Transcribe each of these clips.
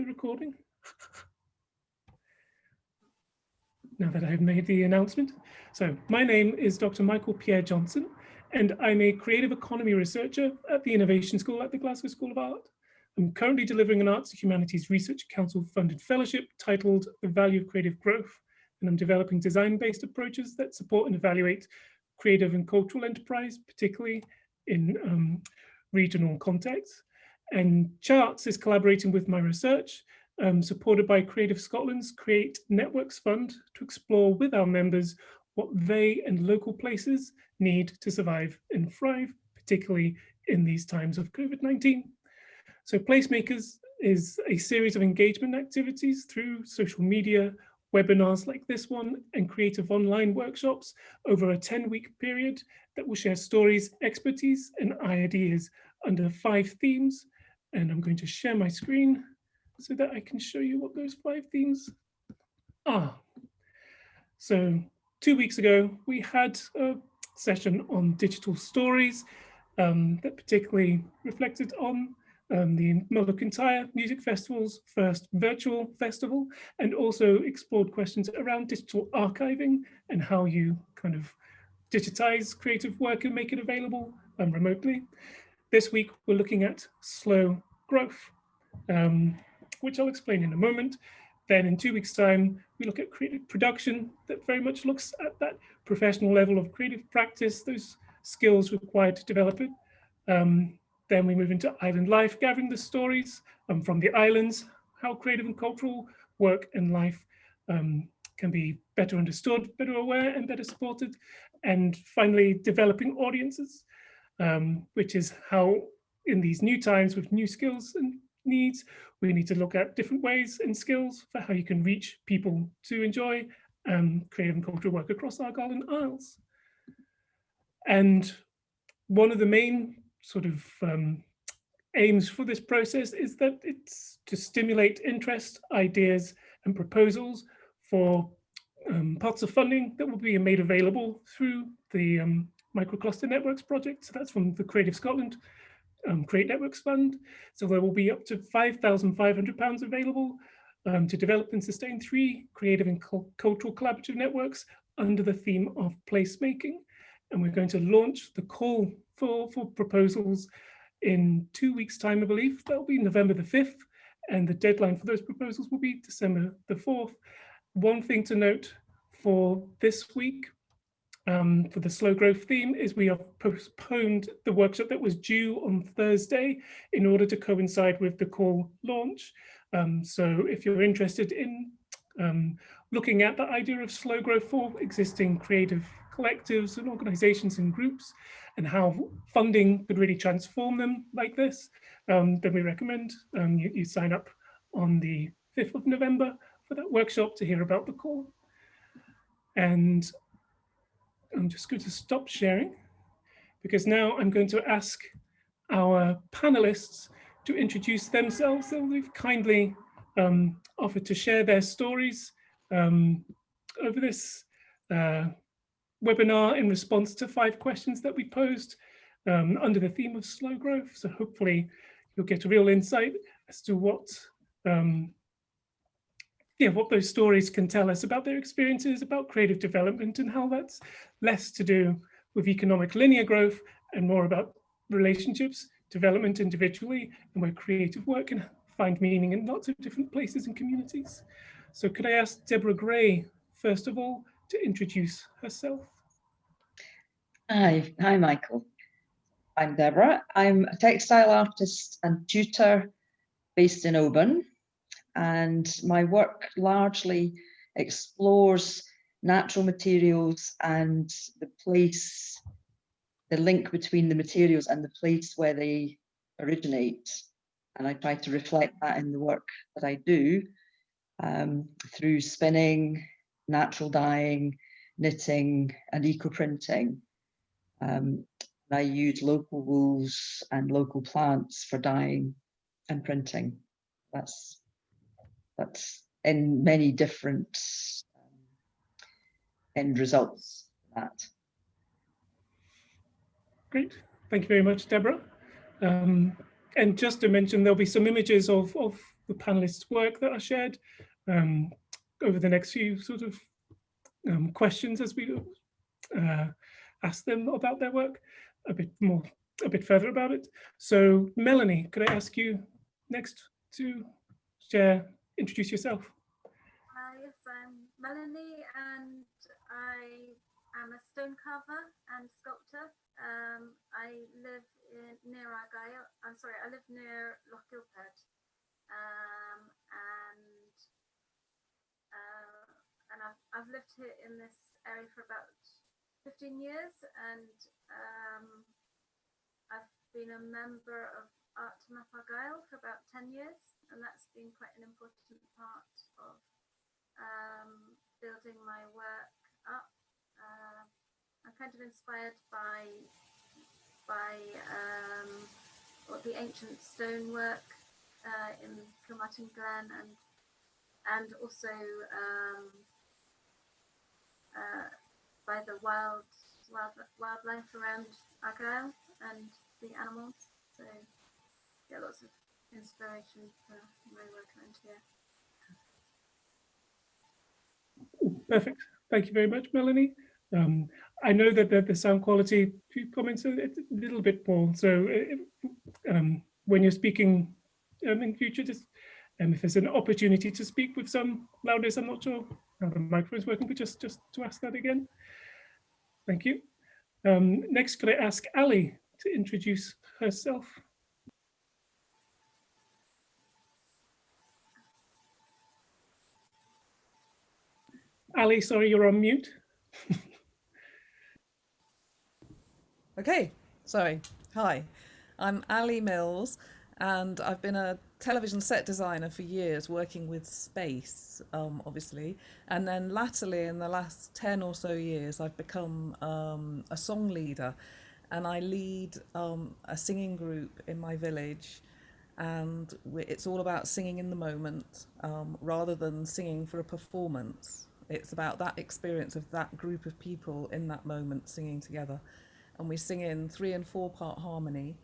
the recording now that I've made the announcement. So my name is Dr. Michael Pierre Johnson, and I'm a creative economy researcher at the Innovation School at the Glasgow School of Art. I'm currently delivering an Arts and Humanities Research Council funded fellowship titled The Value of Creative Growth, and I'm developing design-based approaches that support and evaluate creative and cultural enterprise, particularly in regional contexts. And Charts is collaborating with my research, supported by Creative Scotland's Create Networks Fund, to explore with our members what they and local places need to survive and thrive, particularly in these times of COVID-19. So Placemakers is a series of engagement activities through social media, webinars like this one, and creative online workshops over a 10-week period that will share stories, expertise, and ideas under 5 themes. And I'm going to share my screen so that I can show you what those 5 themes are. So 2 weeks ago, we had a session on digital stories that particularly reflected on the Mull of Kintyre Music Festival's first virtual festival, and also explored questions around digital archiving and how you kind of digitize creative work and make it available remotely. This week, we're looking at slow growth, which I'll explain in a moment. Then in 2 weeks' time, we look at creative production that very much looks at that professional level of creative practice, those skills required to develop it. Then we move into island life, gathering the stories from the islands, how creative and cultural work and life can be better understood, better aware, and better supported. And finally, developing audiences, which is how in these new times with new skills and needs, we need to look at different ways and skills for how you can reach people to enjoy creative and cultural work across Argyll and Isles. And one of the main sort of aims for this process is that it's to stimulate interest, ideas, and proposals for parts of funding that will be made available through the Microcluster Networks project. So that's from the Creative Scotland Create Networks Fund. So there will be up to £5,500 available to develop and sustain 3 creative and cultural collaborative networks under the theme of placemaking. And we're going to launch the call for proposals in 2 weeks' time, I believe. That'll be November the 5th, and the deadline for those proposals will be December the 4th. One thing to note for this week, for the slow growth theme, is we have postponed the workshop that was due on Thursday in order to coincide with the call launch. So if you're interested in looking at the idea of slow growth for existing creative collectives and organizations and groups, and how funding could really transform them like this, then we recommend you sign up on the 5th of November for that workshop to hear about the call. And I'm just going to stop sharing, because now I'm going to ask our panelists to introduce themselves. So they've kindly offered to share their stories over this webinar in response to 5 questions that we posed under the theme of slow growth. So hopefully you'll get a real insight as to what those stories can tell us about their experiences, about creative development, and how that's less to do with economic linear growth and more about relationships, development individually, and where creative work can find meaning in lots of different places and communities. So could I ask Deborah Gray, first of all, to introduce herself? Hi, Michael. I'm Deborah. I'm a textile artist and tutor based in Oban, and my work largely explores natural materials and the link between the materials and the place where they originate. And I try to reflect that in the work that I do through spinning, natural dyeing, knitting, and eco-printing. I use local wools and local plants for dyeing and printing. That's in many different end results of that. Great, thank you very much, Deborah. And just to mention, there'll be some images of the panelists' work that are shared over the next few sort of questions as we ask them about their work a bit further about it. So Melanie, could I ask you next to introduce yourself? Yes, I'm Melanie, and I am a stone carver and sculptor. I live near Argyll. I live near Loch Gilphead, and I've lived here in this area for about 15 years, and I've been a member of Art to Map Argyll for about 10 years, and that's been quite an important part of building my work up. I'm kind of inspired by the ancient stonework in Kilmartin Glen, and also by the wildlife around Argyll and the animals. So yeah, lots of inspiration for my work around here. Perfect. Thank you very much, Melanie. I know that the sound quality, few comments, it's a little bit poor. So when you're speaking in future, just if there's an opportunity to speak with some loudness, I'm not sure how the microphone's working, but just to ask that again. Thank you. Next, could I ask Ali to introduce herself? Ali, sorry, you're on mute. Okay, sorry. Hi, I'm Ali Mills, and I've been a television set designer for years, working with space, obviously. And then latterly, in the last 10 or so years, I've become a song leader, and I lead a singing group in my village. And it's all about singing in the moment, rather than singing for a performance. It's about that experience of that group of people in that moment singing together. And we sing in 3- and 4-part harmony.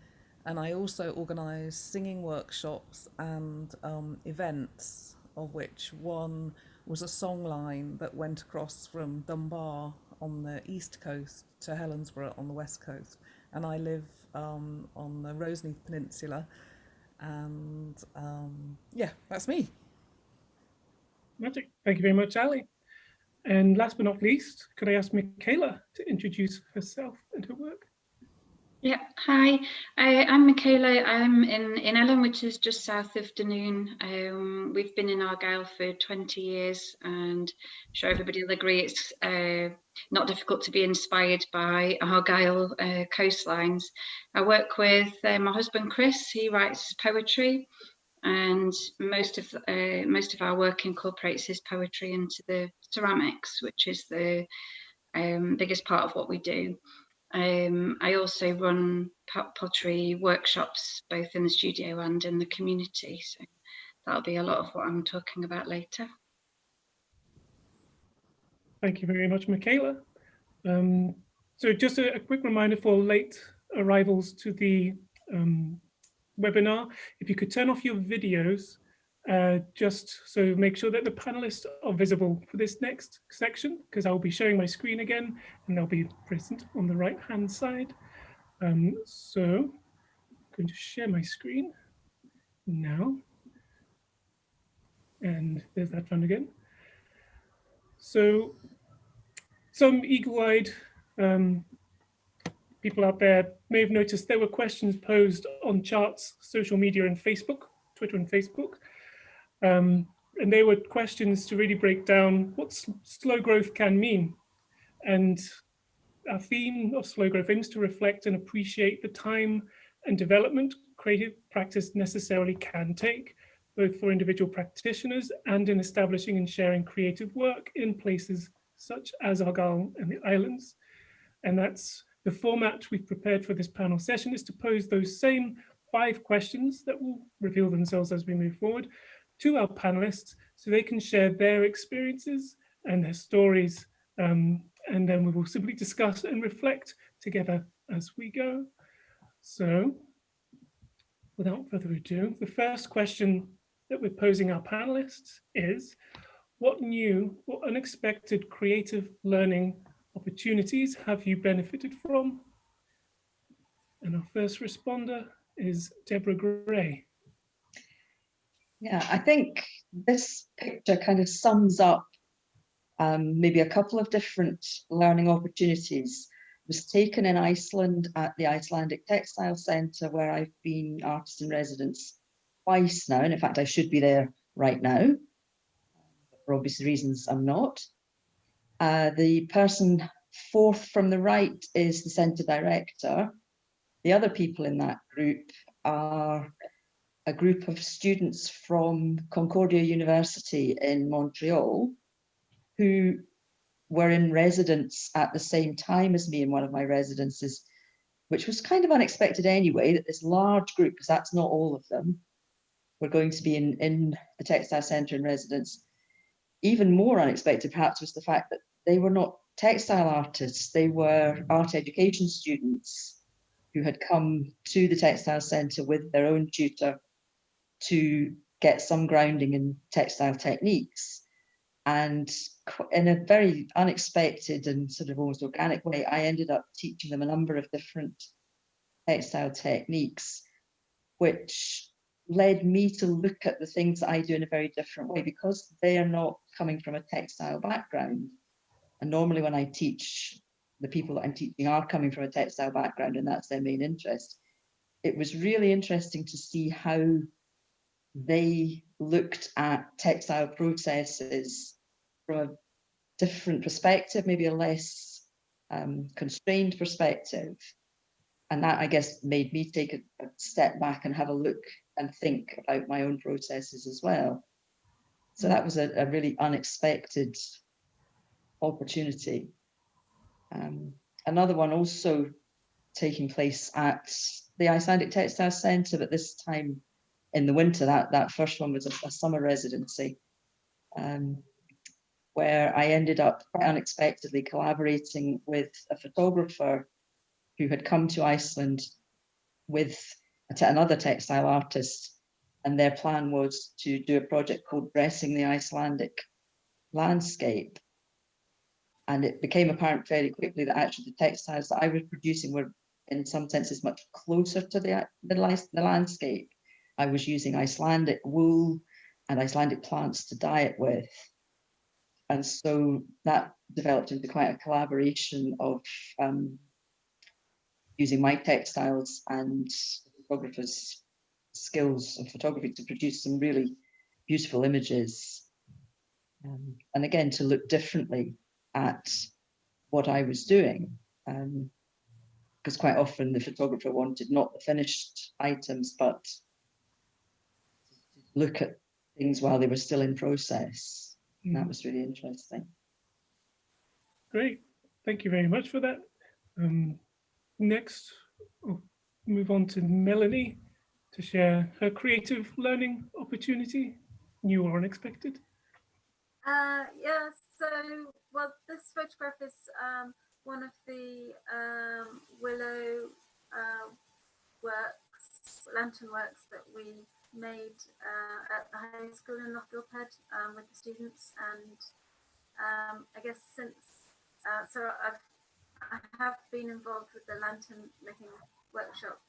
And I also organise singing workshops and events, of which one was a song line that went across from Dunbar on the east coast to Helensburgh on the west coast. And I live on the Roseneath Peninsula. And yeah, that's me. Magic. Thank you very much, Ali. And last but not least, could I ask Michaela to introduce herself and her work? Yeah, hi, I'm Michaela. I'm in Ellen, which is just south of Dunoon. We've been in Argyll for 20 years, and I'm sure everybody will agree it's not difficult to be inspired by Argyll coastlines. I work with my husband Chris. He writes poetry, and most of our work incorporates his poetry into the ceramics, which is the biggest part of what we do. I also run pottery workshops both in the studio and in the community, so that'll be a lot of what I'm talking about later. Thank you very much, Michaela. So just a quick reminder for late arrivals to the webinar, if you could turn off your videos, just so make sure that the panelists are visible for this next section, because I'll be sharing my screen again and they'll be present on the right hand side. So I'm going to share my screen now. And there's that one again. So some eagle-eyed people out there may have noticed there were questions posed on Chart's social media and Facebook, Twitter and Facebook. And they were questions to really break down what slow growth can mean. And our theme of slow growth aims to reflect and appreciate the time and development creative practice necessarily can take, both for individual practitioners and in establishing and sharing creative work in places such as Argyll and the islands. And that's the format we've prepared for this panel session, is to pose those same 5 questions that will reveal themselves as we move forward to our panelists, so they can share their experiences and their stories, and then we will simply discuss and reflect together as we go. So without further ado, the first question that we're posing our panelists is, what new or unexpected creative learning opportunities have you benefited from? And our first responder is Deborah Gray. Yeah, I think this picture kind of sums up maybe a couple of different learning opportunities. It was taken in Iceland at the Icelandic Textile Centre, where I've been artist in residence twice now. And in fact, I should be there right now. But for obvious reasons, I'm not. The person fourth from the right is the centre director. The other people in that group are a group of students from Concordia University in Montreal who were in residence at the same time as me in one of my residences, which was kind of unexpected anyway, that this large group, because that's not all of them, were going to be in the Textile Centre in residence. Even more unexpected, perhaps, was the fact that they were not textile artists, they were art education students who had come to the Textile Centre with their own tutor to get some grounding in textile techniques. And in a very unexpected and sort of almost organic way, I ended up teaching them a number of different textile techniques, which led me to look at the things that I do in a very different way, because they are not coming from a textile background. And normally when I teach, the people that I'm teaching are coming from a textile background and that's their main interest. It was really interesting to see how they looked at textile processes from a different perspective, maybe a less constrained perspective. And that, I guess, made me take a step back and have a look and think about my own processes as well. So that was a really unexpected opportunity. Another one also taking place at the Icelandic Textile Centre, but this time in the winter. That first one was a summer residency, where I ended up quite unexpectedly collaborating with a photographer who had come to Iceland with another textile artist, and their plan was to do a project called Dressing the Icelandic Landscape. And it became apparent very quickly that actually the textiles that I was producing were in some senses much closer to the landscape. I was using Icelandic wool and Icelandic plants to dye it with. And so that developed into quite a collaboration of using my textiles and the photographer's skills of photography to produce some really beautiful images. And again, to look differently at what I was doing. Because quite often the photographer wanted not the finished items, but look at things while they were still in process. And that was really interesting. Great, thank you very much for that. Next, we'll move on to Melanie to share her creative learning opportunity, new or unexpected. Yeah, so, well, this photograph is one of the willow lantern works that we made at the high school in Loch Gilphead with the students. And I guess since, so I have been involved with the lantern making workshop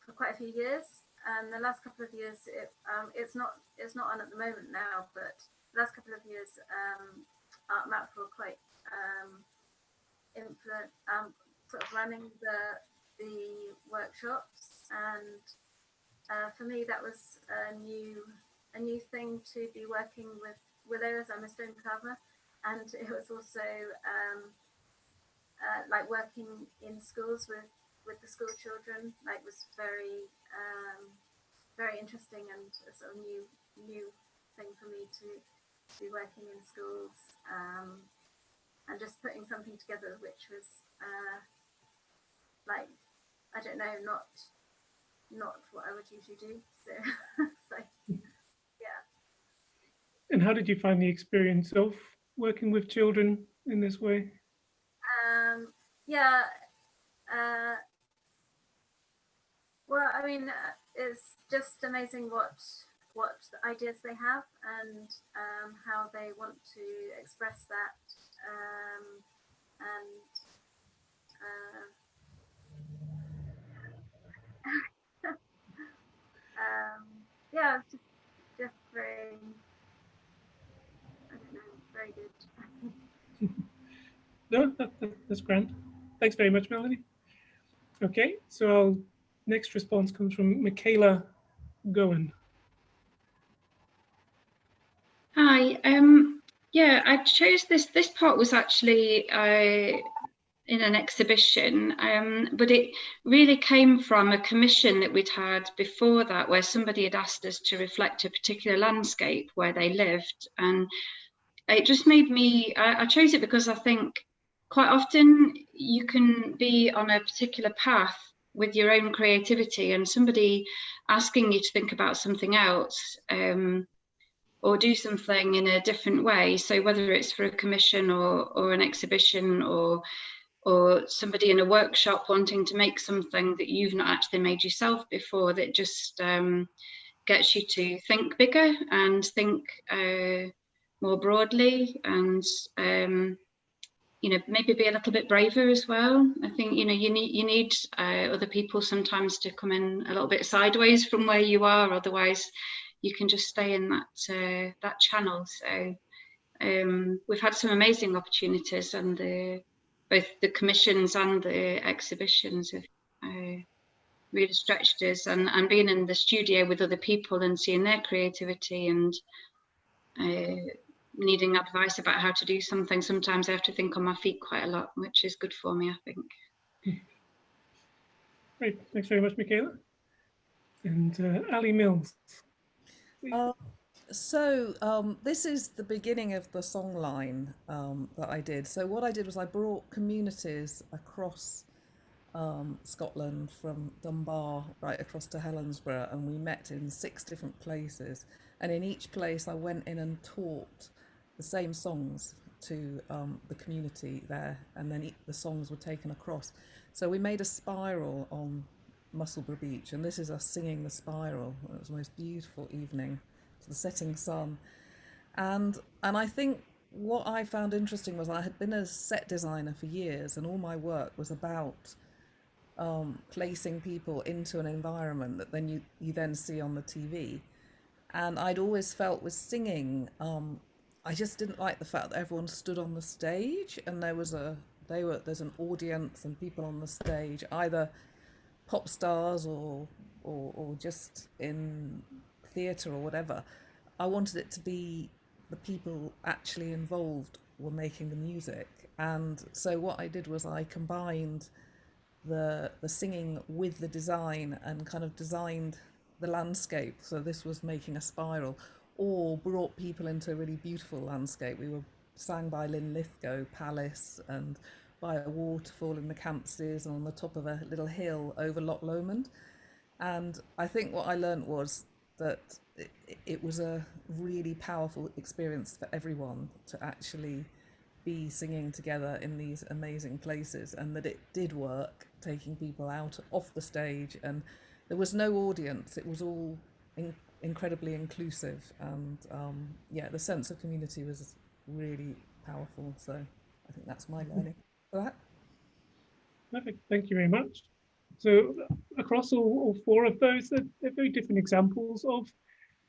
for quite a few years. And the last couple of years, it's not on at the moment now, but the last couple of years, Art Map were quite sort of running the workshops, and for me that was a new thing to be working with willow, as I'm a stone carver, and it was also like working in schools with the school children, like, was very interesting and a sort of new thing for me to be working in schools, and just putting something together which was like, I don't know, not what I would usually do. So, so yeah. And how did you find the experience of working with children in this way? Yeah. Well, I mean, it's just amazing what ideas they have and how they want to express that. And yeah, it's just very, I don't know, very good. No, that's grand. Thanks very much, Melanie. Okay, so next response comes from Michaela Goen. Hi. Yeah, I chose this part was actually in an exhibition, but it really came from a commission that we'd had before that, where somebody had asked us to reflect a particular landscape where they lived, and it just made me. I chose it because I think quite often you can be on a particular path with your own creativity, and somebody asking you to think about something else. Or do something in a different way. So whether it's for a commission or an exhibition or somebody in a workshop wanting to make something that you've not actually made yourself before, that just gets you to think bigger and think more broadly, and maybe be a little bit braver as well. I think you need other people sometimes to come in a little bit sideways from where you are, otherwise you can just stay in that channel. So we've had some amazing opportunities, and both the commissions and the exhibitions have really stretched us, and being in the studio with other people and seeing their creativity and needing advice about how to do something. Sometimes I have to think on my feet quite a lot, which is good for me, I think. Great, thanks very much, Michaela. And Ali Mills. This is the beginning of the songline that I did. So what I did was I brought communities across Scotland, from Dunbar right across to Helensburgh, and we met in 6 different places. And in each place I went in and taught the same songs to the community there, and then the songs were taken across. So we made a spiral on Musselburgh Beach, and this is us singing the spiral. It was the most beautiful evening to the setting sun. And I think what I found interesting was I had been a set designer for years, and all my work was about placing people into an environment that then you then see on the TV. And I'd always felt with singing, I just didn't like the fact that everyone stood on the stage and there's an audience and people on the stage, either pop stars or just in theatre or whatever. I wanted it to be the people actually involved were making the music. And so what I did was I combined the singing with the design and kind of designed the landscape. So this was making a spiral, or brought people into a really beautiful landscape. We were sang by Lynn Lithgow, Palace, and by a waterfall in the Campsies, and on the top of a little hill over Loch Lomond. And I think what I learned was that it was a really powerful experience for everyone to actually be singing together in these amazing places, and that it did work, taking people out off the stage, and there was no audience. It was all incredibly inclusive, and the sense of community was really powerful. So I think that's my learning for that. Perfect, thank you very much. So across all 4 of those, they're very different examples of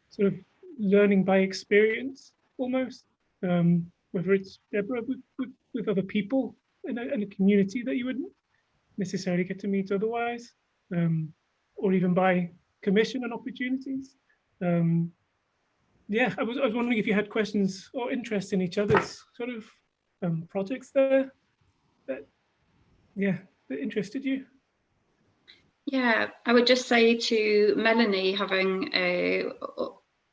sort of learning by experience, almost. Whether it's, Deborah, with other people in a community that you wouldn't necessarily get to meet otherwise, or even by commission and opportunities. Yeah, I was wondering if you had questions or interest in each other's sort of projects there that interested you. Yeah, I would just say to Melanie, having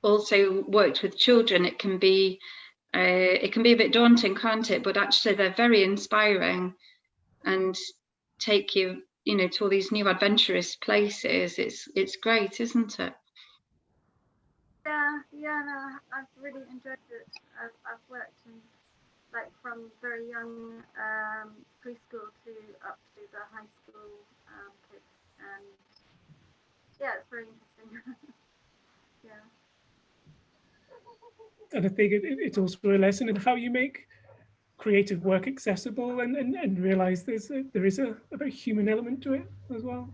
also worked with children, it can be a bit daunting, can't it? But actually, they're very inspiring and take you, to all these new adventurous places. It's great, isn't it? Yeah, no, I've really enjoyed it. I've worked in, like, from very young preschool to up to the high school kids, and yeah, it's very interesting. Yeah. And I think it's also a lesson in how you make creative work accessible and realize there is a very human element to it as well.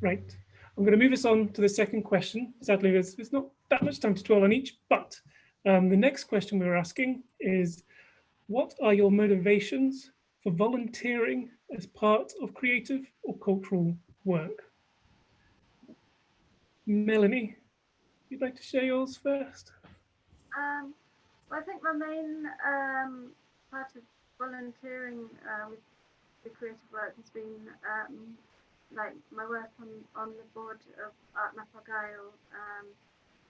Right. I'm going to move us on to the second question. Sadly, there's not that much time to dwell on each, but the next question we were asking is, what are your motivations for volunteering as part of creative or cultural work? Melanie, you'd like to share yours first? Well, I think my main part of volunteering with the creative work has been like my work on the board of Art Map Argyll.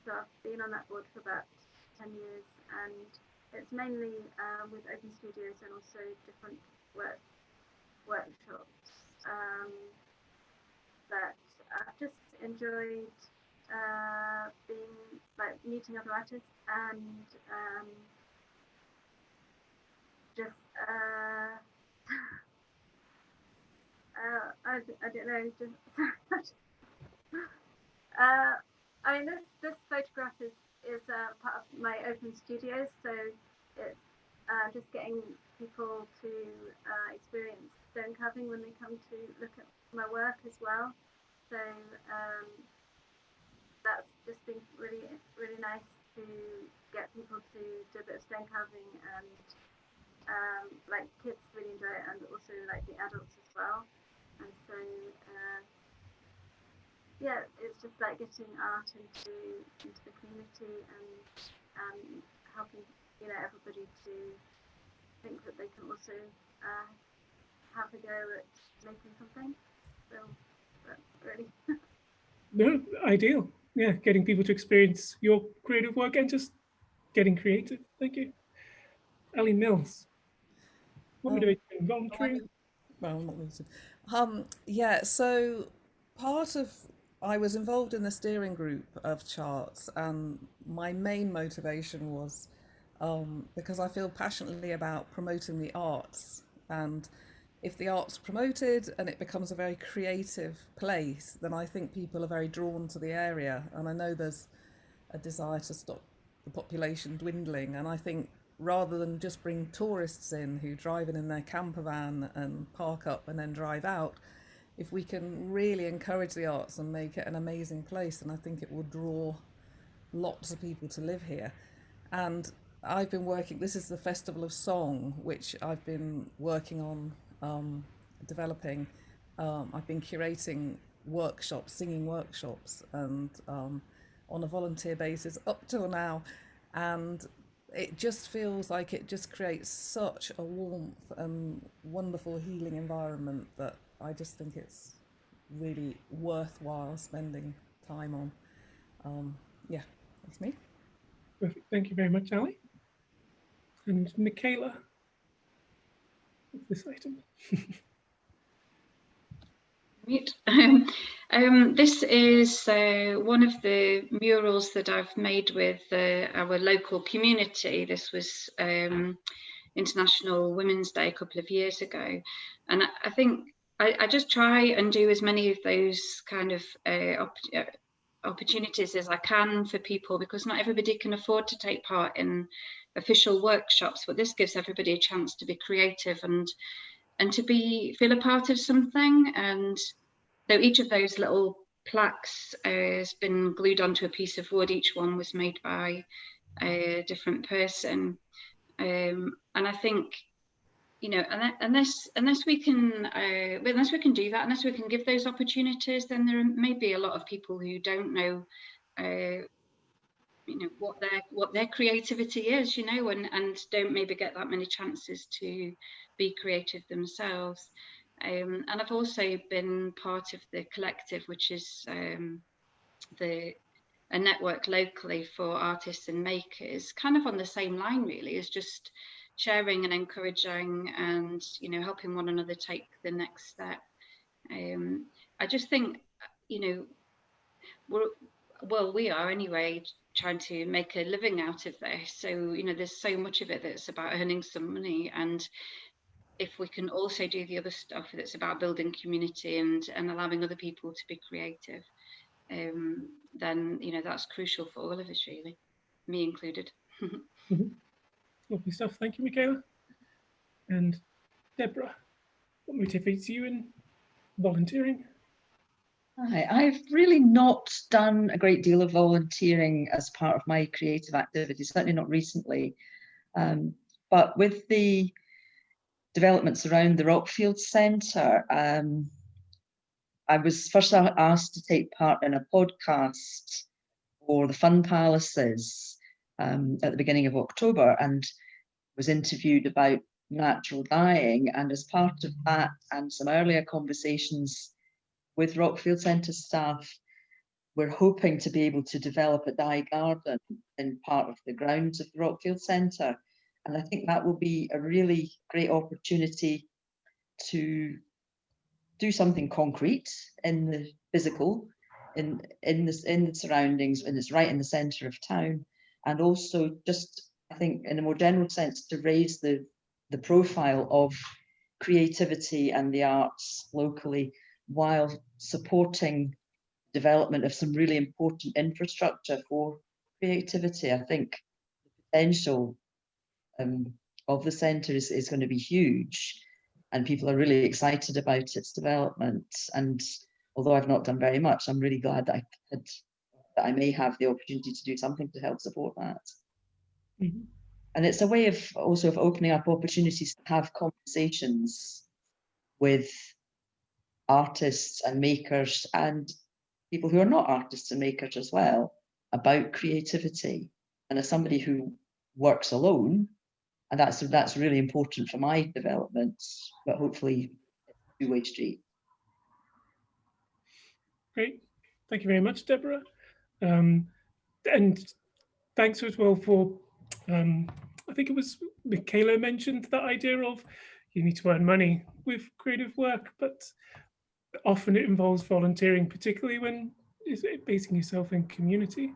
So I've been on that board for about 10 years, and it's mainly with open studios and also different workshops that I've just enjoyed being like meeting other artists and just I don't know, just I mean this photograph is part of my open studios, so it's just getting people to experience stone carving when they come to look at my work as well. So that's just been really nice to get people to do a bit of stone carving, and like kids really enjoy it, and also like the adults as well. And so yeah, it's just like getting art into the community and helping everybody to think that they can also have a go at making something. So that's really No, ideal. Yeah, getting people to experience your creative work and just getting creative. Thank you. Ali Mills, what Um, motivates you in volunteering? well, not meeting. Yeah, so part of I was involved in the steering group of charts, and my main motivation was because I feel passionately about promoting the arts. And if the art's promoted and it becomes a very creative place, then I think people are very drawn to the area. And I know there's a desire to stop the population dwindling. And I think rather than just bring tourists in who drive in their camper van and park up and then drive out, if we can really encourage the arts and make it an amazing place, then I think it will draw lots of people to live here. And I've been working, this is the Festival of Song, which I've been working on developing. I've been curating workshops, singing workshops, and on a volunteer basis up till now. And it just feels like it just creates such a warmth and wonderful healing environment that I just think it's really worthwhile spending time on. Yeah, that's me. Perfect. Thank you very much, Ali. And Michaela, this item. Right. This is one of the murals that I've made with our local community. This was International Women's Day a couple of years ago, and I think I just try and do as many of those kind of opportunities as I can for people, because not everybody can afford to take part in official workshops, but this gives everybody a chance to be creative and to feel a part of something. And so each of those little plaques has been glued onto a piece of wood. Each one was made by a different person, and I think, you know, unless we can do that, unless we can give those opportunities, then there may be a lot of people who don't know you know, what their creativity is, you know, and don't maybe get that many chances to be creative themselves. And I've also been part of the collective, which is a network locally for artists and makers, kind of on the same line really, is just sharing and encouraging and, you know, helping one another take the next step. I just think, you know, we are anyway trying to make a living out of this. So, you know, there's so much of it that's about earning some money, and if we can also do the other stuff that's about building community and allowing other people to be creative, then that's crucial for all of us, really, me included. Lovely stuff. Thank you, Michaela. And Deborah, what motivates you in volunteering? Hi, I've really not done a great deal of volunteering as part of my creative activity, certainly not recently. But with the developments around the Rockfield Centre, I was first asked to take part in a podcast for the Fun Palaces at the beginning of October, and was interviewed about natural dyeing. And as part of that and some earlier conversations with Rockfield Centre staff, we're hoping to be able to develop a dye garden in part of the grounds of the Rockfield Centre. And I think that will be a really great opportunity to do something concrete in the physical, in the surroundings, and it's right in the centre of town. And also just, I think, in a more general sense, to raise the profile of creativity and the arts locally, while supporting development of some really important infrastructure for creativity. I think the potential of the centre is going to be huge, and people are really excited about its development. And although I've not done very much, I'm really glad that I may have the opportunity to do something to help support that. Mm-hmm. And it's a way of also of opening up opportunities to have conversations with artists and makers and people who are not artists and makers as well about creativity. And as somebody who works alone, and that's really important for my development, but hopefully it's a two-way street. Great. Thank you very much, Deborah. And thanks as well for, I think it was Michaela mentioned that idea of you need to earn money with creative work, but often it involves volunteering, particularly when it's basing yourself in community.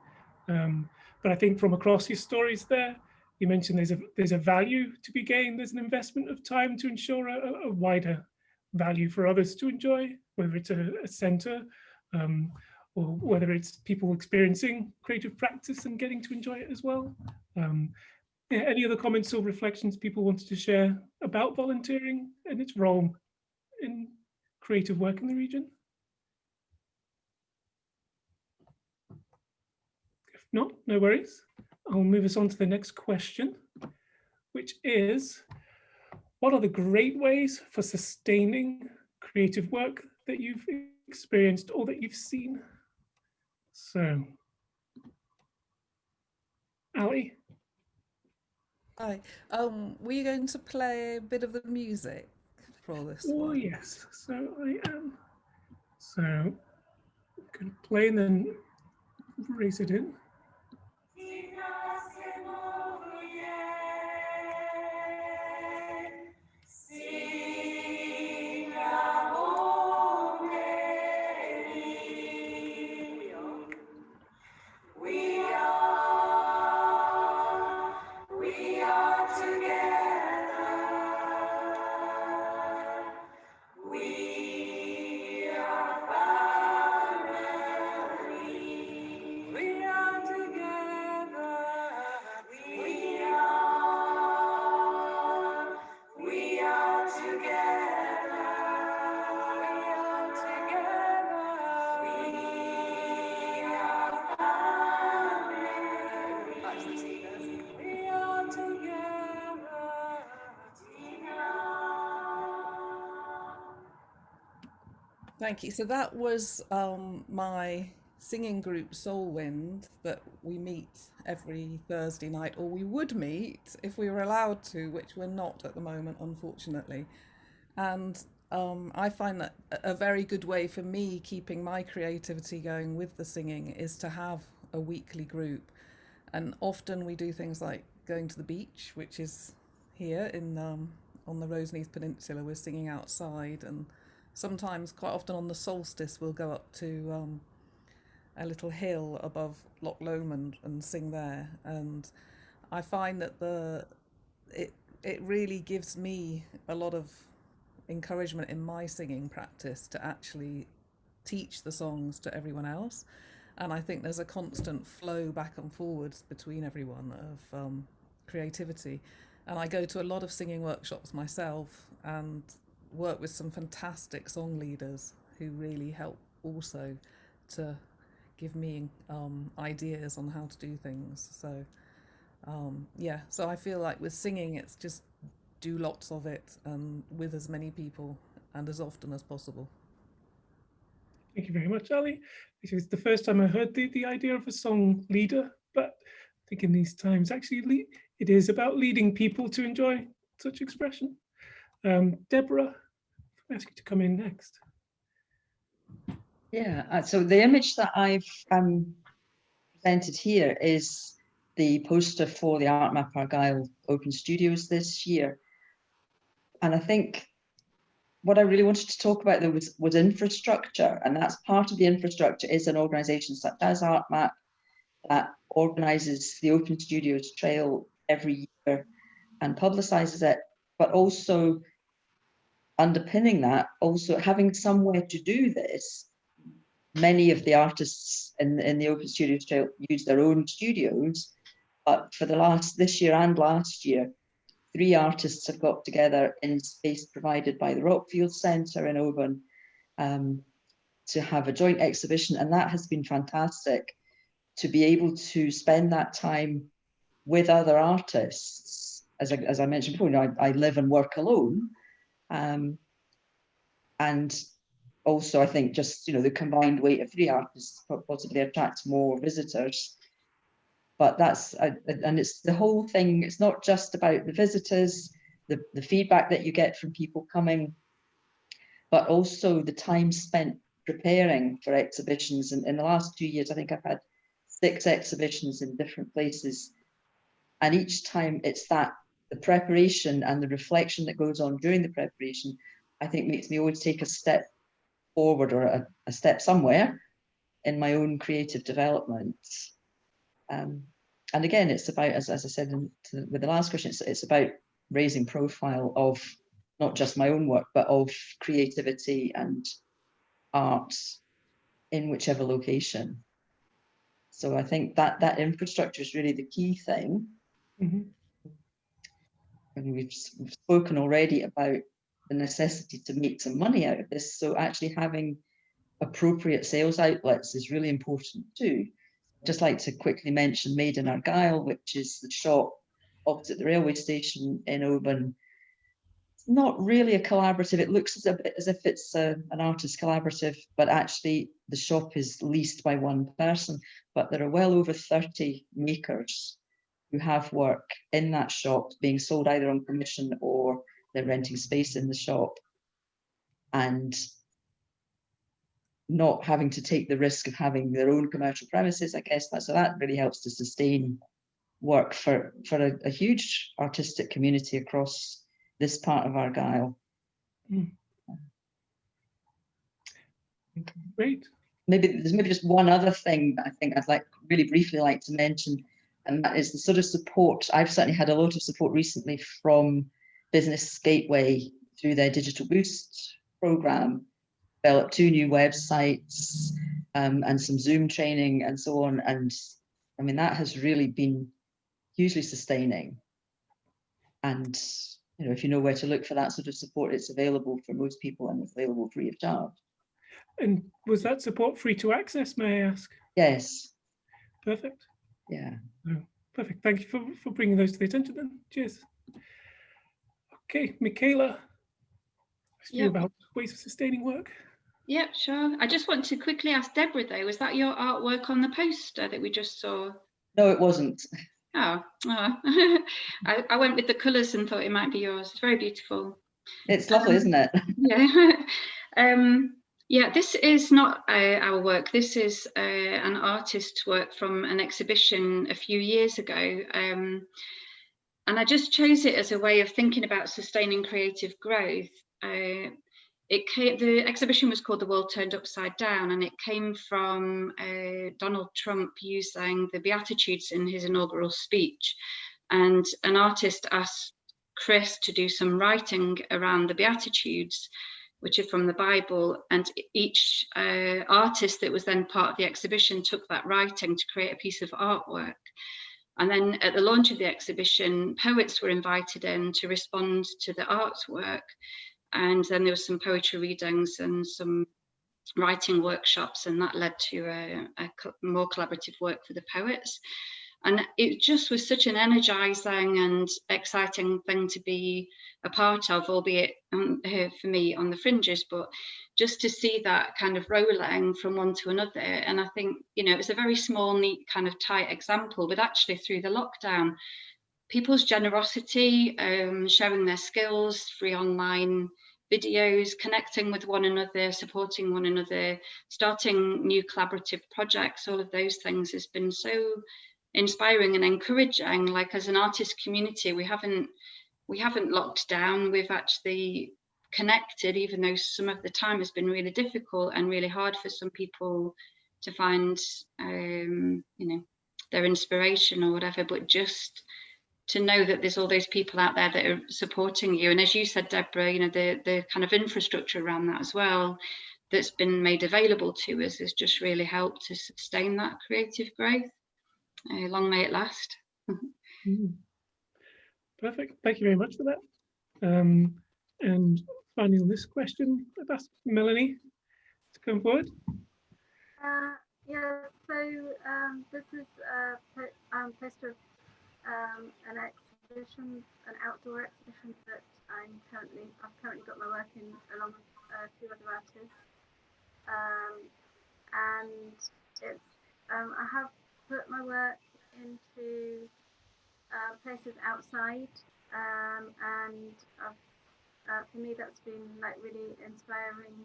But I think from across your stories there, you mentioned there's a value to be gained. There's an investment of time to ensure a wider value for others to enjoy, whether it's a centre or whether it's people experiencing creative practice and getting to enjoy it as well. Any other comments or reflections people wanted to share about volunteering and its role in creative work in the region? If not, no worries. I'll move us on to the next question, which is, what are the great ways for sustaining creative work that you've experienced or that you've seen? So, Ali? Hi. Were you going to play a bit of the music for this Oh, one? yes. So I am. So I'm going to play and then raise it in. Thank you. So that was my singing group Soulwind that we meet every Thursday night, or we would meet if we were allowed to, which we're not at the moment, unfortunately. And I find that a very good way for me keeping my creativity going with the singing is to have a weekly group. And often we do things like going to the beach, which is here in on the Roseneath Peninsula. We're singing outside, and sometimes, quite often on the solstice, we'll go up to a little hill above Loch Lomond and sing there. And I find that it really gives me a lot of encouragement in my singing practice to actually teach the songs to everyone else. And I think there's a constant flow back and forwards between everyone of creativity. And I go to a lot of singing workshops myself and work with some fantastic song leaders who really help also to give me ideas on how to do things. So yeah, so I feel like with singing, it's just do lots of it with as many people and as often as possible. Thank you very much, Ali. This is the first time I heard the idea of a song leader, but I think in these times, actually, it is about leading people to enjoy such expression. Deborah, I ask you to come in next. Yeah, so the image that I've presented here is the poster for the ArtMap Argyll Open Studios this year. And I think what I really wanted to talk about, though, was infrastructure. And that's part of the infrastructure is an organisation such as ArtMap that organises the Open Studios Trail every year and publicises it, but also underpinning that, also having somewhere to do this. Many of the artists in the Open Studios Trail use their own studios, but for this year and last year, 3 artists have got together in space provided by the Rockfield Centre in Oban to have a joint exhibition, and that has been fantastic to be able to spend that time with other artists. As I mentioned before, I live and work alone, and also I think just the combined weight of 3 artists possibly attracts more visitors. But and it's the whole thing. It's not just about the visitors, the feedback that you get from people coming, but also the time spent preparing for exhibitions. And in the last 2 years, I think I've had 6 exhibitions in different places. And each time it's the preparation and the reflection that goes on during the preparation, I think makes me always take a step forward or a step somewhere in my own creative development. And again, it's about, as I said with the last question, it's about raising profile of not just my own work, but of creativity and art in whichever location. So I think that infrastructure is really the key thing. Mm-hmm. And we've spoken already about the necessity to make some money out of this. So actually having appropriate sales outlets is really important too. Just like to quickly mention Made in Argyll, which is the shop opposite the railway station in Oban. It's not really a collaborative. It looks a bit as if it's an artist collaborative, but actually the shop is leased by one person. But there are well over 30 makers who have work in that shop being sold either on commission or they're renting space in the shop. And not having to take the risk of having their own commercial premises, I guess that really helps to sustain work for a huge artistic community across this part of Argyll. Great. There's just one other thing that I think I'd really briefly like to mention, and that is the sort of support. I've certainly had a lot of support recently from Business Gateway through their Digital Boost programme. Developed 2 new websites and some Zoom training and so on. And I mean, that has really been hugely sustaining. And, if you know where to look for that sort of support, it's available for most people and it's available free of charge. And was that support free to access, may I ask? Yes. Perfect. Yeah. Oh, perfect. Thank you for bringing those to the attention then. Cheers. Okay, Michaela, ask you about ways of sustaining work. Yeah, sure. I just want to quickly ask Deborah though, was that your artwork on the poster that we just saw? No, it wasn't. Oh. I went with the colours and thought it might be yours. It's very beautiful. It's lovely, isn't it? Yeah. Yeah, this is not our work. This is an artist's work from an exhibition a few years ago. And I just chose it as a way of thinking about sustaining creative growth. The exhibition was called The World Turned Upside Down, and it came from Donald Trump using the Beatitudes in his inaugural speech. And an artist asked Chris to do some writing around the Beatitudes, which are from the Bible, and each artist that was then part of the exhibition took that writing to create a piece of artwork. And then at the launch of the exhibition, poets were invited in to respond to the artwork. And then there was some poetry readings and some writing workshops, and that led to a more collaborative work for the poets. And it just was such an energizing and exciting thing to be a part of, albeit for me on the fringes, but just to see that kind of rolling from one to another. And I think, you know, it was a very small, neat, kind of tight example, but actually through the lockdown, people's generosity, sharing their skills, free online videos, connecting with one another, supporting one another, starting new collaborative projects, all of those things has been so inspiring and encouraging. Like, as an artist community, we haven't locked down. We've actually connected, even though some of the time has been really difficult and really hard for some people to find you know, their inspiration or whatever, but just to know that there's all those people out there that are supporting you. And as you said, Deborah, you know, the kind of infrastructure around that as well that's been made available to us has just really helped to sustain that creative growth. Long may it last. Perfect. Thank you very much for that. And finally, on this question, I've asked Melanie to come forward. Yeah, so this is a poster of an exhibition, an outdoor exhibition that I've currently got my work in along with a few other artists, and it's I have put my work into places outside, and for me that's been like really inspiring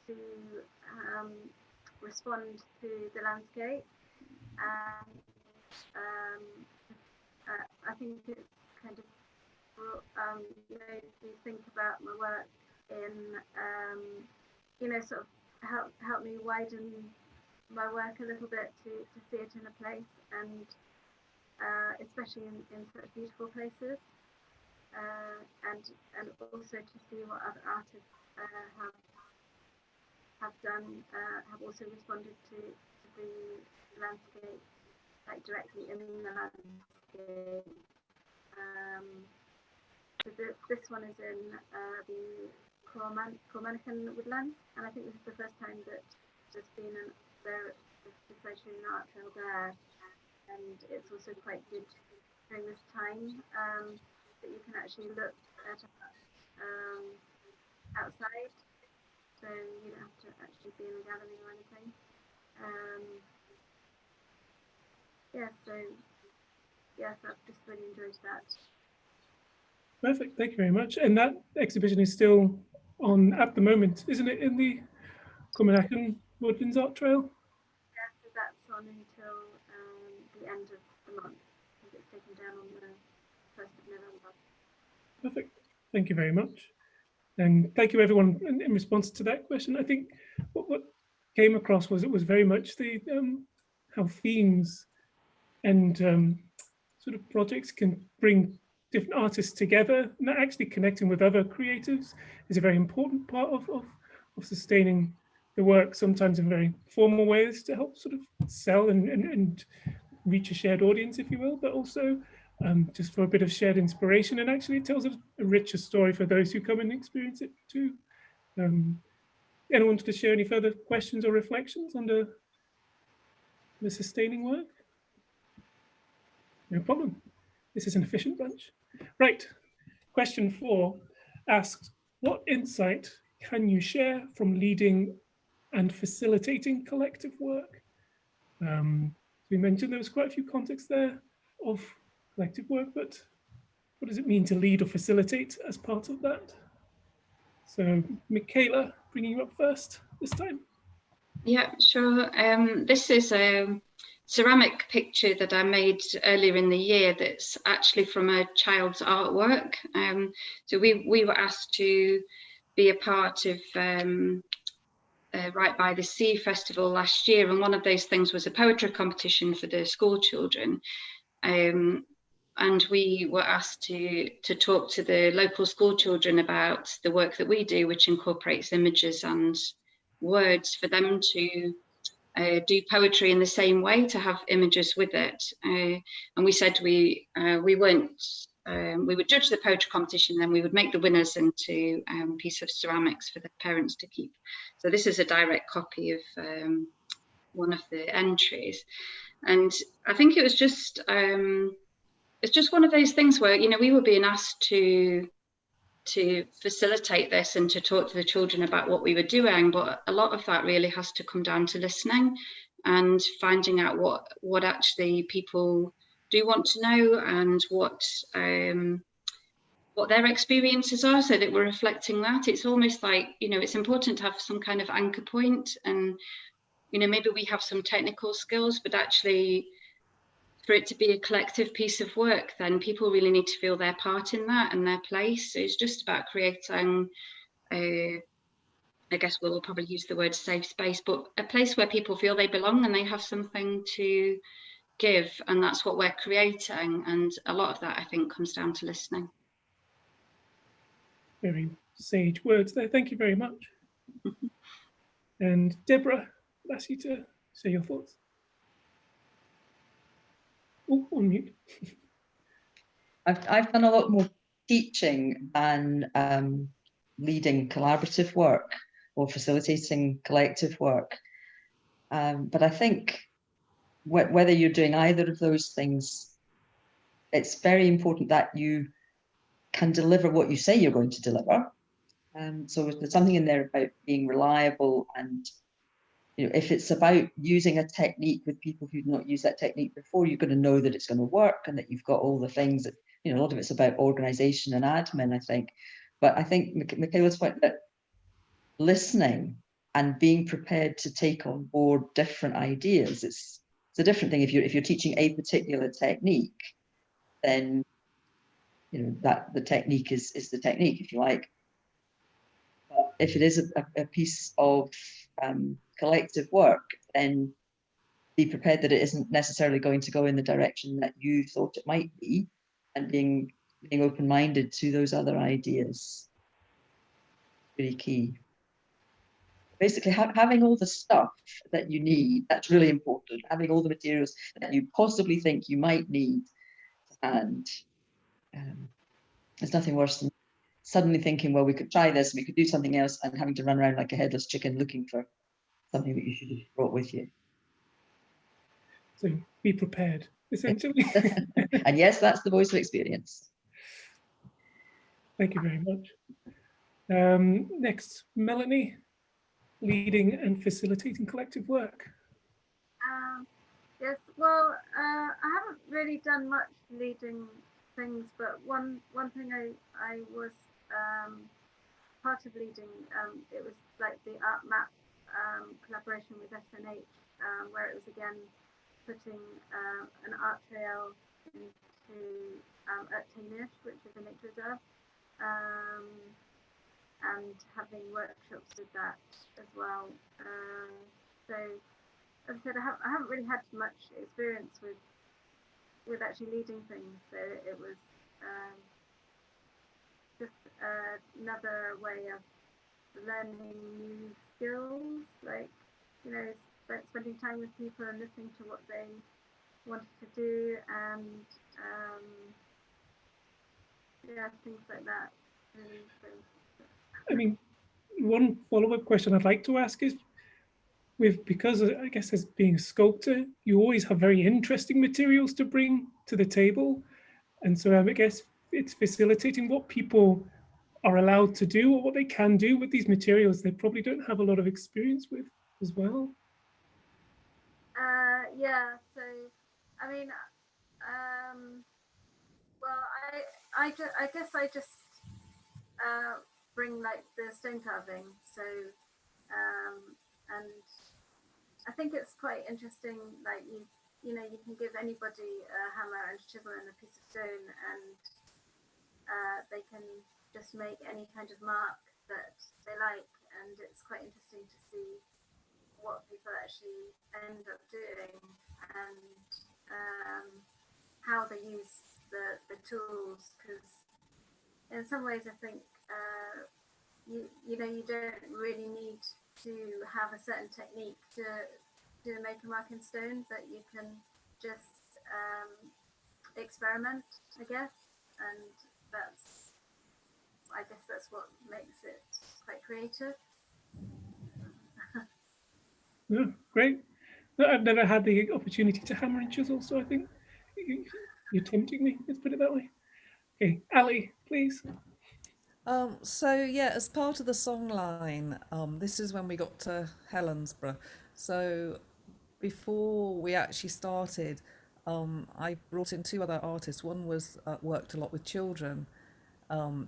to respond to the landscape, and I think it's kind of made me think about my work in you know, sort of help me widen my work a little bit to see it in a place, and especially in such beautiful places, and also to see what other artists have done, have also responded to the landscape, like directly in the landscape. So this one is in the Cormanican woodlands, and I think this is the first time that there's been there's an art trail there, and it's also quite good during this time that you can actually look at outside, so you don't have to actually be in a gallery or anything. Yeah, so yes, I've just really enjoyed that. Perfect. Thank you very much. And that exhibition is still on at the moment, isn't it, in the Cormanican Woodlands Art Trail? Yeah, so that's on until the end of the month. I think it's taken down on the 1st of November. Perfect. Thank you very much. And thank you everyone in response to that question. I think what came across was it was very much the how themes and sort of projects can bring different artists together, and that actually connecting with other creatives is a very important part of sustaining the work, sometimes in very formal ways to help sort of sell and reach a shared audience, if you will, but also just for a bit of shared inspiration, and actually it tells a richer story for those who come and experience it too. Anyone want to share any further questions or reflections on the sustaining work? No problem. This is an efficient bunch. Right. Question 4 asks, what insight can you share from leading and facilitating collective work? We mentioned there was quite a few contexts there of collective work, but what does it mean to lead or facilitate as part of that? So Michaela, bringing you up first this time. Yeah, sure. This is a ceramic picture that I made earlier in the year that's actually from a child's artwork. So we were asked to be a part of Right by the Sea Festival last year, and one of those things was a poetry competition for the school children. and we were asked to talk to the local school children about the work that we do, which incorporates images and words, for them to do poetry in the same way, to have images with it. And we said we would judge the poetry competition, then we would make the winners into a piece of ceramics for the parents to keep. So this is a direct copy of one of the entries. And I think it was just, it's just one of those things where, you know, we were being asked to facilitate this and to talk to the children about what we were doing, but a lot of that really has to come down to listening and finding out what actually people do want to know, and what their experiences are, so that we're reflecting that. It's almost like, you know, it's important to have some kind of anchor point, and, you know, maybe we have some technical skills, but actually for it to be a collective piece of work, then people really need to feel their part in that and their place. So it's just about creating I guess we'll probably use the word safe space, but a place where people feel they belong and they have something to give, and that's what we're creating. And a lot of that, I think, comes down to listening. Very sage words there. Thank you very much. And Deborah, I'll ask you to say your thoughts. Oh, on mute. I've done a lot more teaching than leading collaborative work or facilitating collective work. But I think whether you're doing either of those things, it's very important that you can deliver what you say you're going to deliver. So there's something in there about being reliable, and, you know, if it's about using a technique with people who've not used that technique before, you're going to know that it's going to work and that you've got all the things that, you know, a lot of it's about organization and admin, I think. But I think Michaela's point that listening and being prepared to take on board different ideas, it's a different thing. If you're teaching a particular technique, then, you know, that the technique is the technique, if you like. But if it is a piece of collective work, then be prepared that it isn't necessarily going to go in the direction that you thought it might be, and being open-minded to those other ideas. Really key. Basically, having all the stuff that you need, that's really important. Having all the materials that you possibly think you might need, and there's nothing worse than suddenly thinking, well, we could try this, we could do something else, and having to run around like a headless chicken looking for something that you should have brought with you. So be prepared, essentially. And yes, that's the voice of experience. Thank you very much. Next, Melanie, leading and facilitating collective work. Yes, well, I haven't really done much leading things, but one thing I was part of leading, it was like the Art Map collaboration with SNH, where it was again putting an art trail into at Taynish, which is a nature reserve, and having workshops with that as well. So as I said, I haven't really had much experience with actually leading things, so it was just another way of learning new skills, like, you know, spending time with people and listening to what they wanted to do, and yeah, things like that. Really. So, I mean, one follow-up question I'd like to ask is, because I guess as being a sculptor, you always have very interesting materials to bring to the table. And so I guess it's facilitating what people are allowed to do or what they can do with these materials they probably don't have a lot of experience with as well. yeah, so I mean, well, I guess I just bring like the stone carving, so and I think it's quite interesting, like you know, you can give anybody a hammer and chisel and a piece of stone, and they can just make any kind of mark that they like, and it's quite interesting to see what people actually end up doing, and how they use the tools, because in some ways I think you know, you don't really need to have a certain technique to make a mark in stone, but you can just experiment, I guess, and I guess that's what makes it quite creative. Yeah, great. No, I've never had the opportunity to hammer and chisel, so I think you're tempting me. Let's put it that way. Okay, Ali, please. So yeah, as part of the songline, this is when we got to Helensburgh. So before we actually started, I brought in two other artists. One was worked a lot with children,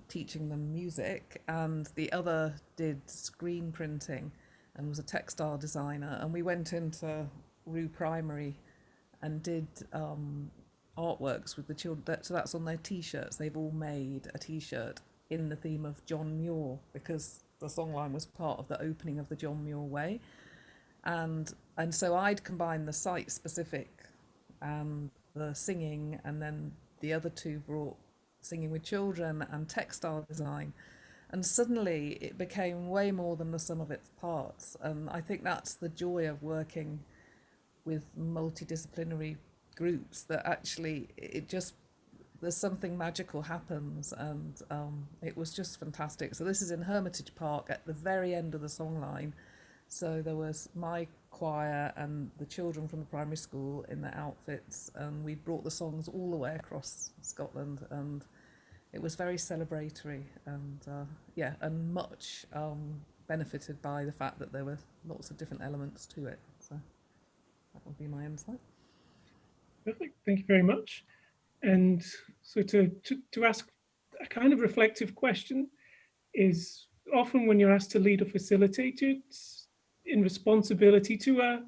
teaching them music, and the other did screen printing and was a textile designer. And we went into Rue Primary and did artworks with the children. So that's on their T-shirts. They've all made a T-shirt in the theme of John Muir, because the songline was part of the opening of the John Muir Way. And so I'd combine the site specific and the singing, and then the other two brought singing with children and textile design. And suddenly it became way more than the sum of its parts. And I think that's the joy of working with multidisciplinary groups, that actually there's something magical happens, and it was just fantastic. So this is in Hermitage Park at the very end of the songline. So there was my choir and the children from the primary school in their outfits, and we brought the songs all the way across Scotland, and it was very celebratory, and and much benefited by the fact that there were lots of different elements to it. So that would be my insight. Perfect. Thank you very much. And so to ask a kind of reflective question is, often when you're asked to lead or facilitate, it's in responsibility to a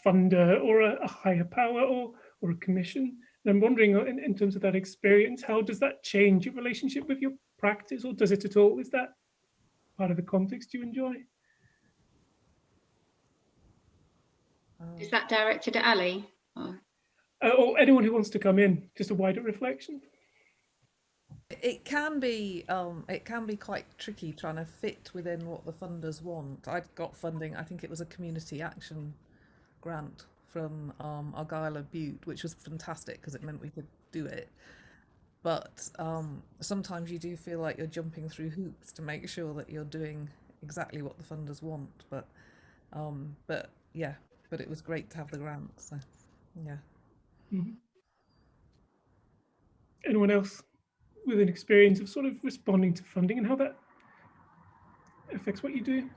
funder or a higher power or a commission. And I'm wondering, in terms of that experience, how does that change your relationship with your practice, or does it at all? Is that part of the context you enjoy? Is that directed at Ali? Or anyone who wants to come in, just a wider reflection. It can be quite tricky trying to fit within what the funders want. I'd got funding, I think it was a community action grant from Argyll and Bute, which was fantastic because it meant we could do it. But sometimes you do feel like you're jumping through hoops to make sure that you're doing exactly what the funders want. But it was great to have the grant. So yeah. Mm-hmm. Anyone else with an experience of sort of responding to funding and how that affects what you do?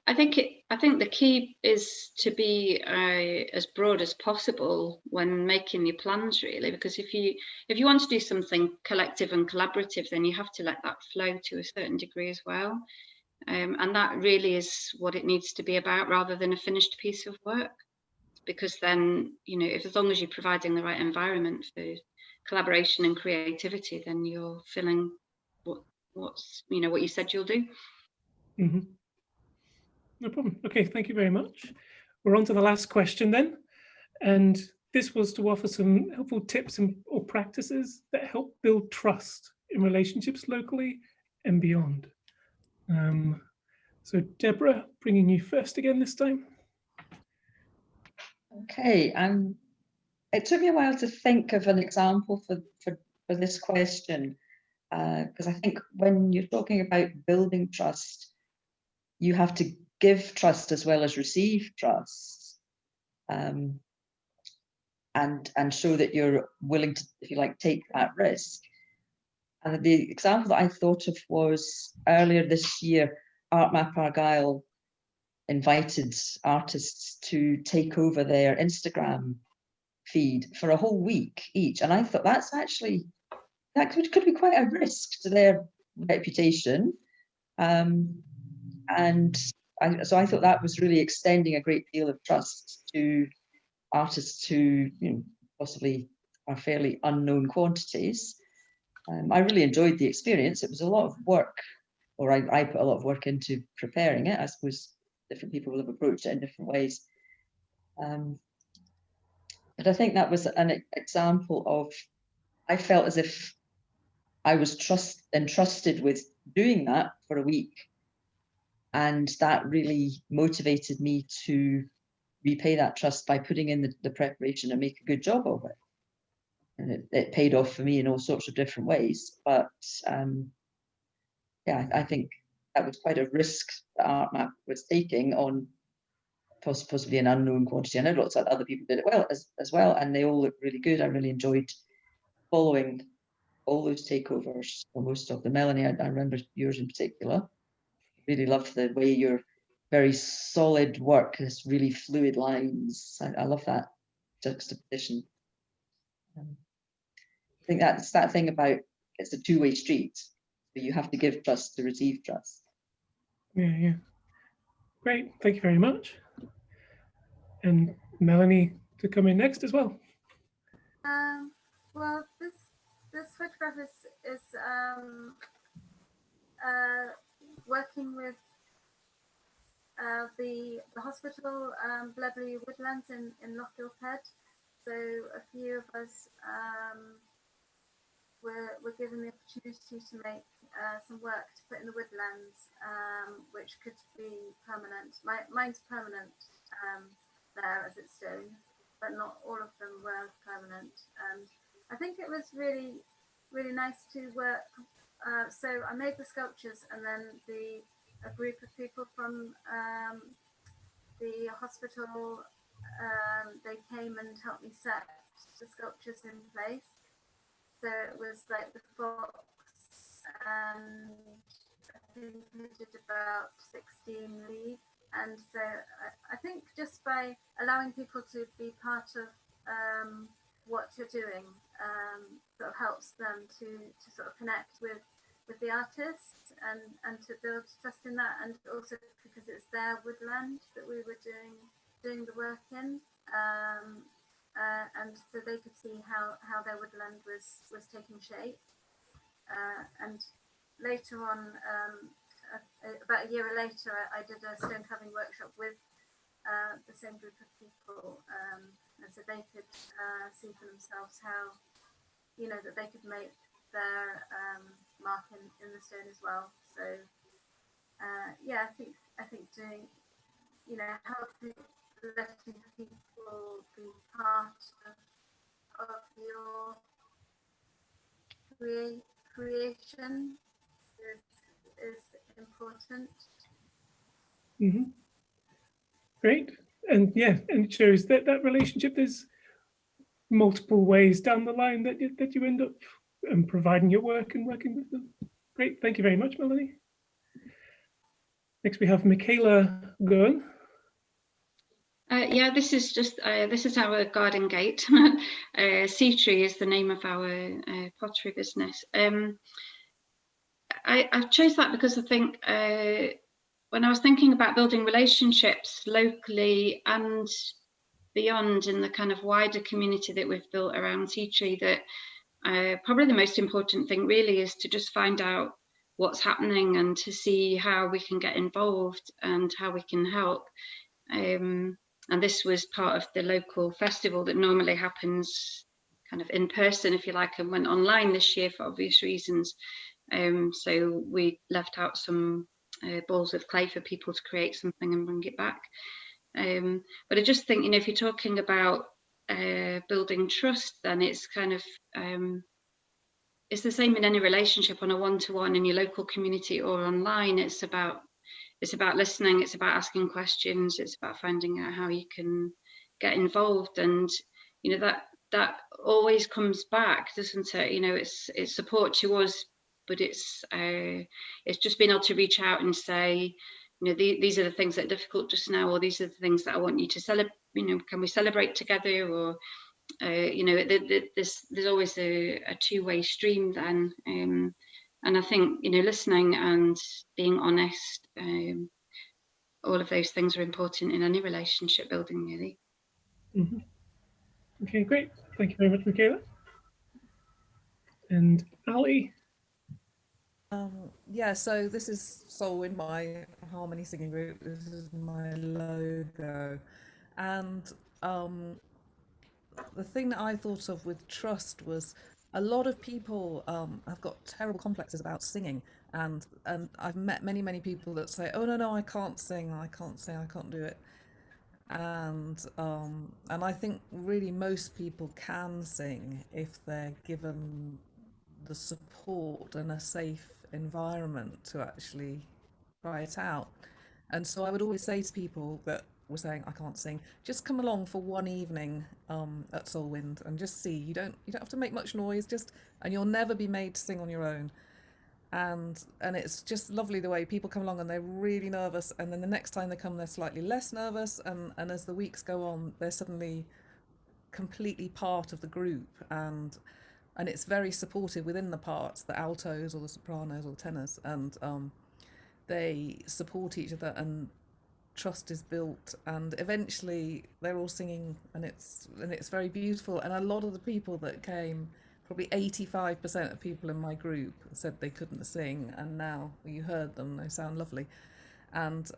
I think the key is to be as broad as possible when making your plans, really, because if you want to do something collective and collaborative, then you have to let that flow to a certain degree as well, and that really is what it needs to be about, rather than a finished piece of work. Because then, you know, as long as you're providing the right environment for collaboration and creativity, then you're filling what you said you'll do. Mm-hmm. No problem. Okay, thank you very much. We're on to the last question then. And this was to offer some helpful tips or practices that help build trust in relationships locally and beyond. So Deborah, bringing you first again this time. Okay, it took me a while to think of an example for this question, because I think when you're talking about building trust, you have to give trust as well as receive trust, and show that you're willing to, if you like, take that risk. And the example that I thought of was earlier this year, ArtMap Argyll invited artists to take over their Instagram feed for a whole week each. And I thought that could be quite a risk to their reputation. So I thought that was really extending a great deal of trust to artists who, possibly are fairly unknown quantities. I really enjoyed the experience. It was a lot of work, or I put a lot of work into preparing it. I suppose different people will have approached it in different ways. But I think that was an example of, I felt as if I was entrusted with doing that for a week. And that really motivated me to repay that trust by putting in the preparation and make a good job of it. And it paid off for me in all sorts of different ways. But yeah, I think that was quite a risk that ArtMap was taking on possibly an unknown quantity. I know lots of other people did it well as well, and they all looked really good. I really enjoyed following all those takeovers, or most of them. Melanie, I remember yours in particular. Really loved the way your very solid work, this really fluid lines. I love that juxtaposition. I think that's that thing about it's a two-way street. So you have to give trust to receive trust. Yeah. Great, thank you very much. And Melanie to come in next as well. Well, this photograph is working with the hospital, Blebley Woodlands in Loch Gilphead. So a few of us were given the opportunity to make some work to put in the woodlands, which could be permanent. Mine's permanent there as it's stone, but not all of them were permanent. And I think it was really, really nice to work. So I made the sculptures, and then a group of people from the hospital, they came and helped me set the sculptures in place. So it was like the fox, and I think we did about 16 leaves. And so I think just by allowing people to be part of what you're doing, sort of helps them to sort of connect with the artist and to build trust in that, and also because it's their woodland that we were doing the work in, and so they could see how their woodland was taking shape. And later on, about a year later, I did a stone carving workshop with the same group of people, and so they could see for themselves how, that they could make their mark in the stone as well. So yeah, I think doing, helping, letting people be part of your creation is important. Mm-hmm. Great. And yeah, and it shows that relationship, there's multiple ways down the line that you end up providing your work and working with them. Great, thank you very much, Melanie. Next we have Michaela Gunn. Yeah, this is our garden gate. Sea Tree is the name of our pottery business. I chose that because I think when I was thinking about building relationships locally and beyond in the kind of wider community that we've built around Sea Tree, that probably the most important thing really is to just find out what's happening and to see how we can get involved and how we can help. And this was part of the local festival that normally happens kind of in person, if you like, and went online this year for obvious reasons. So we left out some balls of clay for people to create something and bring it back. But I just think, if you're talking about building trust, then it's kind of, it's the same in any relationship on a one-to-one in your local community or online. It's about listening, it's about asking questions, it's about finding out how you can get involved, and that always comes back, doesn't it? It's support to us, but it's just being able to reach out and say, these are the things that are difficult just now, or these are the things that I want you to celebrate, can we celebrate together? Or there's always a two-way stream then. And I think, listening and being honest, all of those things are important in any relationship building, really. Mm-hmm. Okay, great. Thank you very much, Michaela. And Ali? Yeah, so this is Soul in my harmony singing group. This is my logo. And the thing that I thought of with trust was a lot of people have got terrible complexes about singing, and I've met many people that say, "Oh no, I can't sing, I can't sing, I can't do it," and I think really most people can sing if they're given the support and a safe environment to actually try it out. And so I would always say to people that were saying I can't sing, just come along for one evening at Solwind and just see. You don't have to make much noise, just and you'll never be made to sing on your own. And it's just lovely the way people come along and they're really nervous, and then the next time they come they're slightly less nervous, and as the weeks go on they're suddenly completely part of the group, and it's very supportive within the parts, the altos or the sopranos or the tenors, and they support each other and trust is built, and eventually they're all singing, and it's very beautiful. And a lot of the people that came, probably 85% of people in my group said they couldn't sing, and now you heard them, they sound lovely. And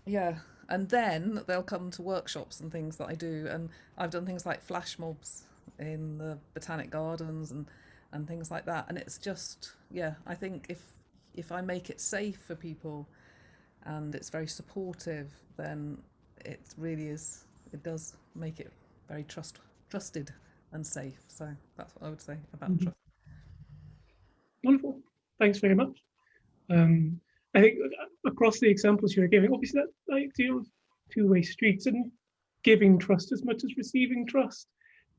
yeah, and then they'll come to workshops and things that I do, and I've done things like flash mobs in the Botanic Gardens and things like that. And it's just, yeah, I think if I make it safe for people and it's very supportive, then it really is, it does make it very trusted and safe. So that's what I would say about trust. Wonderful. Thanks very much. I think across the examples you're giving, obviously that idea of two-way streets and giving trust as much as receiving trust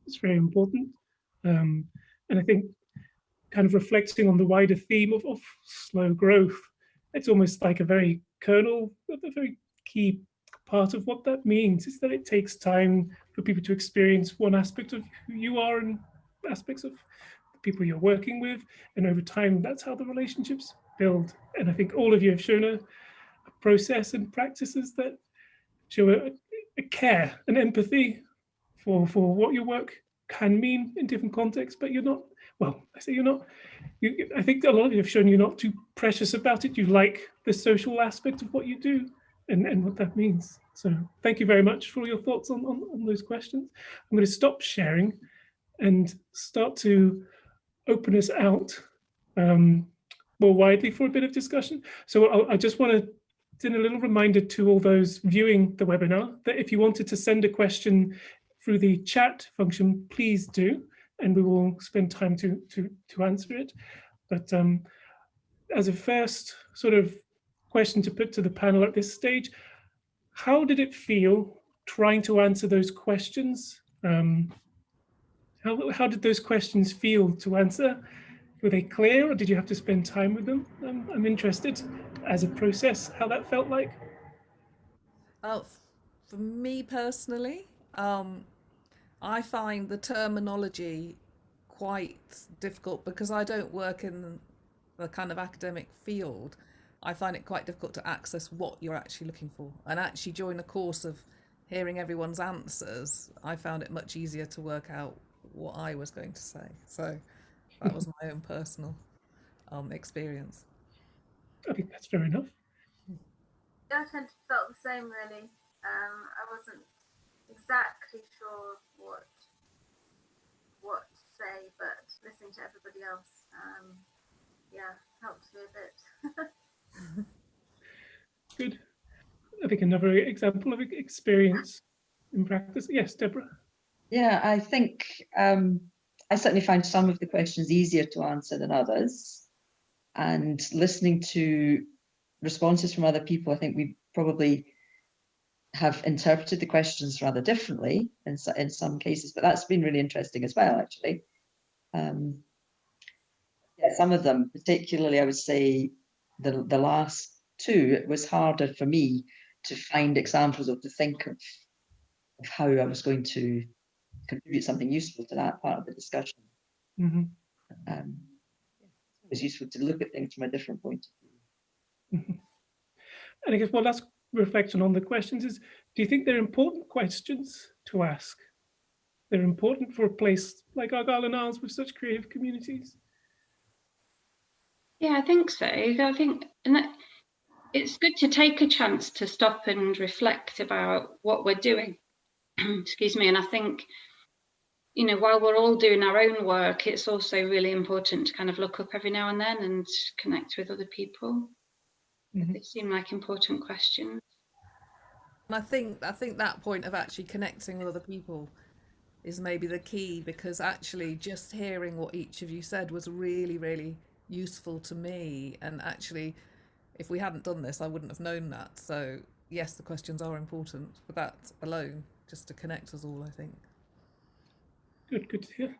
is very important. And I think kind of reflecting on the wider theme of slow growth, it's almost like a very kernel, a very key part of what that means is that it takes time for people to experience one aspect of who you are and aspects of the people you're working with. And over time, that's how the relationships build. And I think all of you have shown a process and practices that show a care and empathy for what your work can mean in different contexts, but you're not, well, I say you're not, I think a lot of you have shown you're not too precious about it. You like the social aspect of what you do and what that means. So thank you very much for your thoughts on those questions. I'm going to stop sharing and start to open us out more widely for a bit of discussion. So I just want to send a little reminder to all those viewing the webinar that if you wanted to send a question through the chat function, please do, and we will spend time to answer it. But as a first sort of question to put to the panel at this stage, how did it feel trying to answer those questions? How did those questions feel to answer? Were they clear, or did you have to spend time with them? I'm interested, as a process, how that felt like. For me personally, I find the terminology quite difficult because I don't work in the kind of academic field. I find it quite difficult to access what you're actually looking for. And actually during the course of hearing everyone's answers, I found it much easier to work out what I was going to say. So that was my own personal experience. I think that's fair enough. Yeah, I kind of felt the same really. I wasn't exactly sure what to say, but listening to everybody else, yeah, helped me a bit. Good. I think another example of experience in practice. Yes, Deborah. Yeah, I think I certainly find some of the questions easier to answer than others. And listening to responses from other people, I think we probably have interpreted the questions rather differently in some cases, but that's been really interesting as well, actually. Yeah, some of them, particularly, I would say the last two, it was harder for me to find examples or to think of how I was going to contribute something useful to that part of the discussion. Mm-hmm. It was useful to look at things from a different point of view. Mm-hmm. And I guess one last reflection on the questions is, do you think they're important questions to ask? They're important for a place like Argyll and Isles with such creative communities? Yeah, I think so. I think it's good to take a chance to stop and reflect about what we're doing. Excuse me. And I think you know, while we're all doing our own work, it's also really important to kind of look up every now and then and connect with other people. They seem like important questions. And I think that point of actually connecting with other people is maybe the key, because actually just hearing what each of you said was really, really useful to me. And actually, if we hadn't done this, I wouldn't have known that. So yes, the questions are important, but that alone, just to connect us all, I think. Good to hear.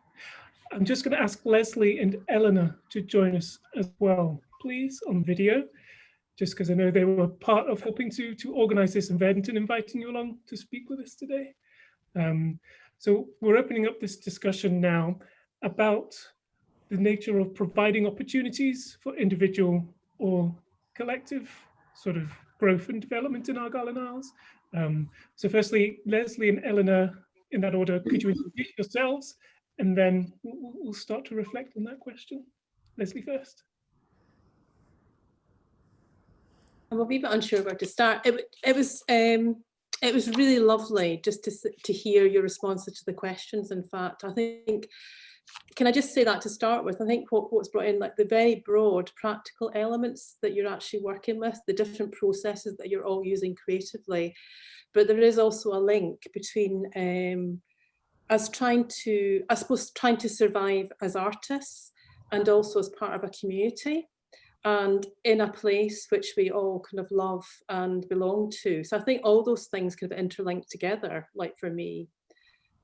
I'm just going to ask Leslie and Eleanor to join us as well, please, on video, just because I know they were part of helping to organize this event and inviting you along to speak with us today. So we're opening up this discussion now about the nature of providing opportunities for individual or collective sort of growth and development in Argyll and Isles. So firstly, Leslie and Eleanor, in that order, could you introduce yourselves, and then we'll start to reflect on that question. Leslie first. I'm a wee bit unsure where to start. It was really lovely just to hear your responses to the questions. In fact, I think, can I just say that to start with? I think what's brought in, like the very broad practical elements that you're actually working with, the different processes that you're all using creatively, but there is also a link between us trying to, I suppose, trying to survive as artists and also as part of a community, and in a place which we all kind of love and belong to. So I think all those things kind of interlink together, like for me.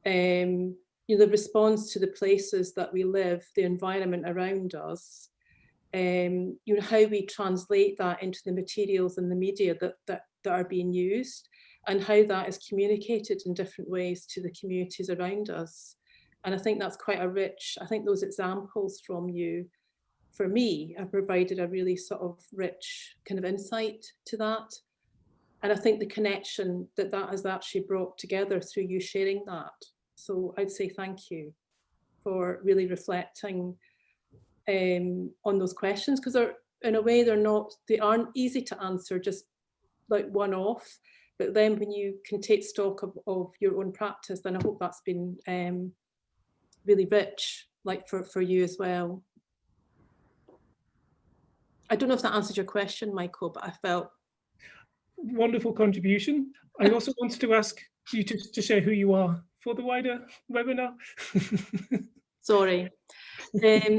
You know, the response to the places that we live, the environment around us, you know, how we translate that into the materials and the media that are being used, and how that is communicated in different ways to the communities around us. And I think that's quite a rich, I think those examples from you, for me, have provided a really sort of rich kind of insight to that. And I think the connection that has actually brought together through you sharing that. So I'd say thank you for really reflecting on those questions, because they're, in a way, they aren't easy to answer just like one off. But then when you can take stock of your own practice, then I hope that's been really rich, like for you as well. I don't know if that answered your question, Michael, but I felt. Wonderful contribution. I also wanted to ask you to share who you are for the wider webinar. Sorry.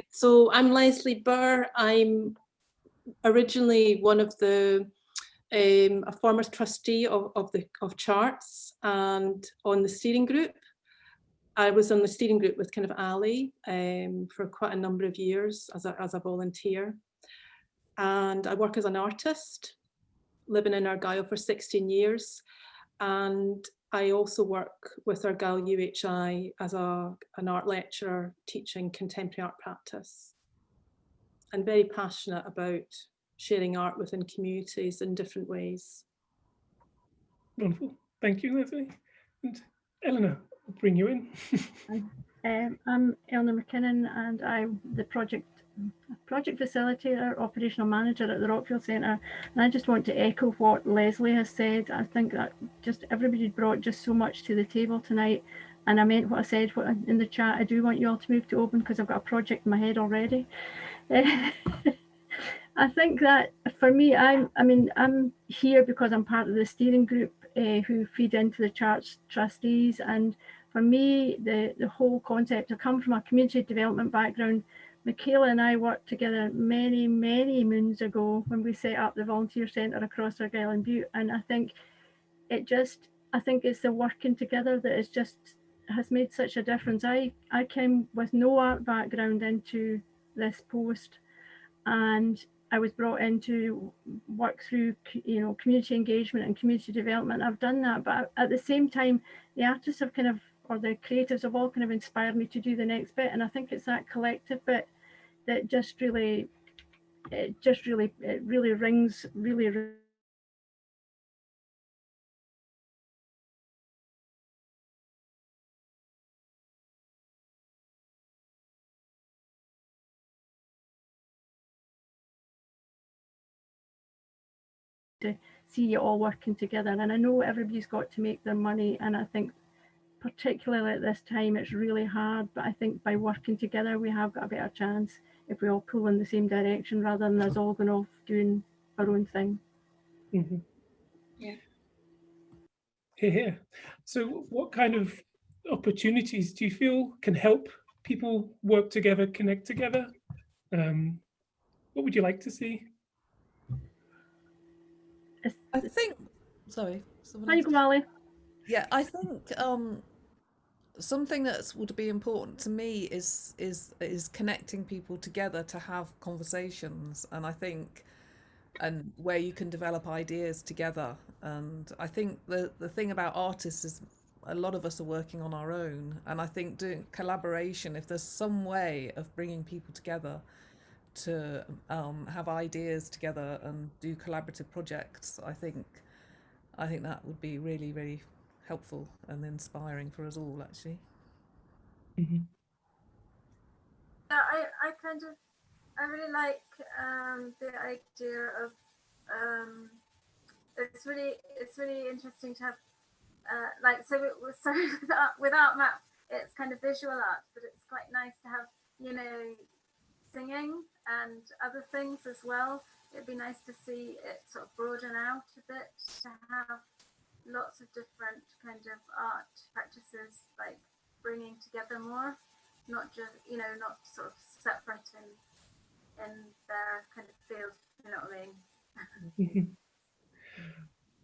So I'm Leslie Burr. I'm originally one of the a former trustee of Charts and on the steering group. I was on the steering group with kind of Ali for quite a number of years as a volunteer. And I work as an artist, living in Argyll for 16 years. And I also work with Argyll UHI as an art lecturer teaching contemporary art practice. I'm very passionate about sharing art within communities in different ways. Wonderful. Thank you, Leslie. And Eleanor, I'll bring you in. I'm Eleanor McKinnon, and I'm the project facilitator, operational manager at the Rockfield Centre. And I just want to echo what Leslie has said. I think that just everybody brought just so much to the table tonight. And I meant what I said in the chat. I do want you all to move to Oban because I've got a project in my head already. I think that for me, I'm here because I'm part of the steering group who feed into the Charts trustees. And for me, the whole concept, I come from a community development background. Michaela and I worked together many, many moons ago when we set up the volunteer centre across Argyll and Bute. And I think it's the working together that is just has made such a difference. I came with no art background into this post, and I was brought in to work through, community engagement and community development. I've done that, but at the same time, the artists have or the creatives have all kind of inspired me to do the next bit. And I think it's that collective bit that it really rings. To see you all working together. And I know everybody's got to make their money, and I think particularly at this time, it's really hard. But I think by working together, we have got a better chance if we all pull in the same direction rather than us all going off doing our own thing. Mm-hmm. Yeah. Here. So what kind of opportunities do you feel can help people work together, connect together? What would you like to see? I think, sorry, someone Hi, else? Gumali. Yeah, I think something that would be important to me is connecting people together to have conversations, and I think and where you can develop ideas together. And I think the thing about artists is a lot of us are working on our own, and I think doing collaboration, if there's some way of bringing people together to have ideas together and do collaborative projects, I think that would be really, really helpful and inspiring for us all, actually. Mm-hmm. Yeah, I really like the idea of it's really interesting to have like, so it was, so without maps, it's kind of visual art, but it's quite nice to have, you know, singing and other things as well. It'd be nice to see it sort of broaden out a bit, to have lots of different kind of art practices, like bringing together more, not just, you know, not sort of separate in their kind of field, you know what I mean? Mm-hmm.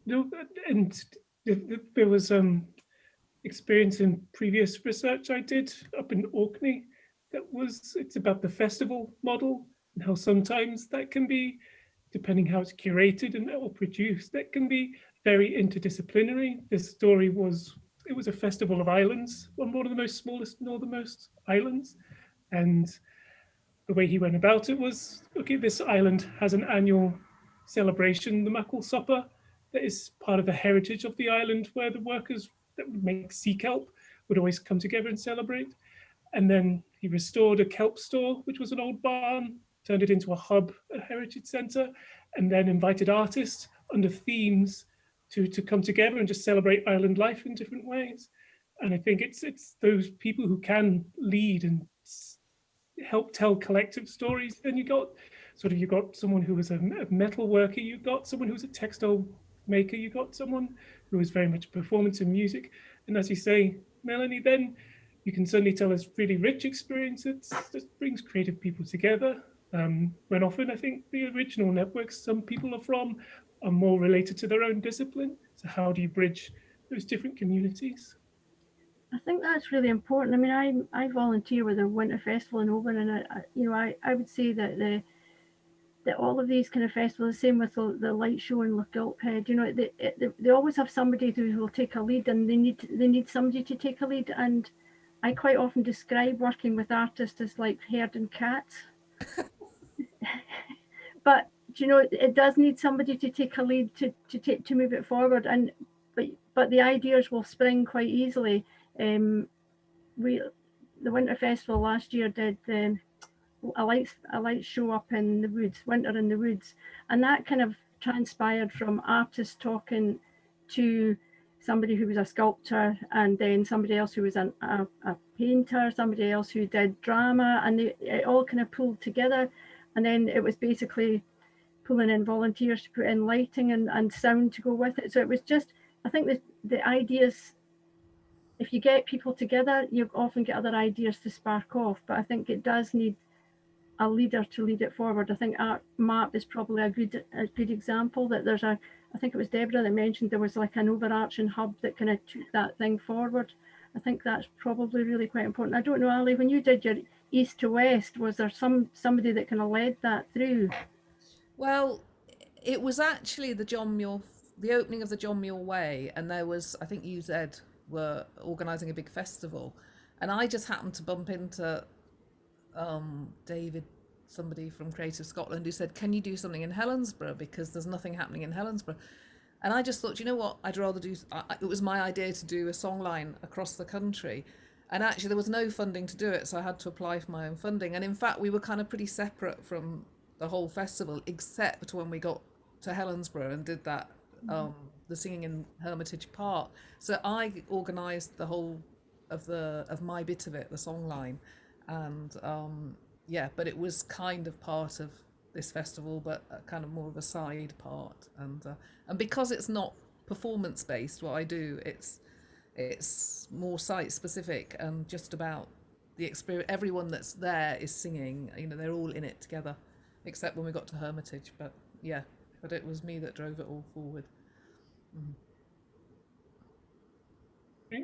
No, and there was experience in previous research I did up in Orkney it's about the festival model and how sometimes that can be, depending how it's curated and or produced, that can be very interdisciplinary. This story it was a festival of islands on one of the most smallest northernmost islands, and the way he went about it was, okay, this island has an annual celebration, the Mackle Supper, that is part of the heritage of the island, where the workers that would make sea kelp would always come together and celebrate. And then he restored a kelp store, which was an old barn, turned it into a hub, a heritage centre, and then invited artists under themes to come together and just celebrate island life in different ways. And I think it's those people who can lead and help tell collective stories. Then you've got someone who was a metal worker, you've got someone who's a textile maker, you've got someone who is very much performance and music. And as you say, Melanie, then you can certainly tell us really rich experiences that brings creative people together. When often I think the original networks some people are from are more related to their own discipline. So how do you bridge those different communities? I think that's really important. I mean, I volunteer with the Winter Festival in Oban, and I would say that that all of these kind of festivals, the same with the light show in Lochgilphead, you know, they always have somebody who will take a lead, and they need somebody to take a lead. And I quite often describe working with artists as like herding cats. But you know, it does need somebody to take a lead to move it forward. And but the ideas will spring quite easily. The Winter Festival last year did a light show up in the woods, Winter in the Woods, and that kind of transpired from artists talking to somebody who was a sculptor, and then somebody else who was a painter, somebody else who did drama, and it all kind of pulled together. And then it was basically pulling in volunteers to put in lighting and sound to go with it. So it was just, I think the ideas, if you get people together, you often get other ideas to spark off. But I think it does need a leader to lead it forward. I think Art Map is probably a good example. That there's I think it was Deborah that mentioned there was like an overarching hub that kind of took that thing forward. I think that's probably really quite important. I don't know, Ali, when you did your east to west, was there somebody that kind of led that through? Well, it was actually the opening of the John Muir Way, and there was, I think UZ were organising a big festival, and I just happened to bump into David, somebody from Creative Scotland, who said, can you do something in Helensburgh, because there's nothing happening in Helensburgh. And I just thought, you know what, I'd rather do, it was my idea to do a songline across the country, and actually there was no funding to do it, so I had to apply for my own funding. And in fact we were kind of pretty separate from the whole festival, except when we got to Helensburgh and did that the singing in Hermitage Park. So I organised the whole of my bit of it, the songline, and yeah, but it was kind of part of this festival, but kind of more of a side part, and because it's not performance based, what I do, it's more site specific and just about the experience. Everyone that's there is singing, you know, they're all in it together, except when we got to Hermitage, but yeah, but it was me that drove it all forward. Right.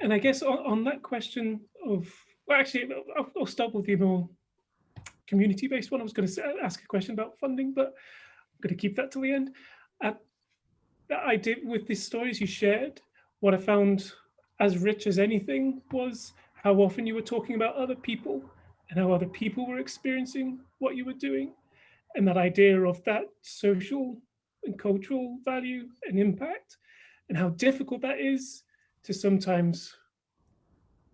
And I guess on that question of, well, actually, I'll start with the more community-based one. I was going to ask a question about funding, but I'm going to keep that till the end. That I did with the stories you shared, what I found as rich as anything was how often you were talking about other people and how other people were experiencing what you were doing. And that idea of that social and cultural value and impact, and how difficult that is to sometimes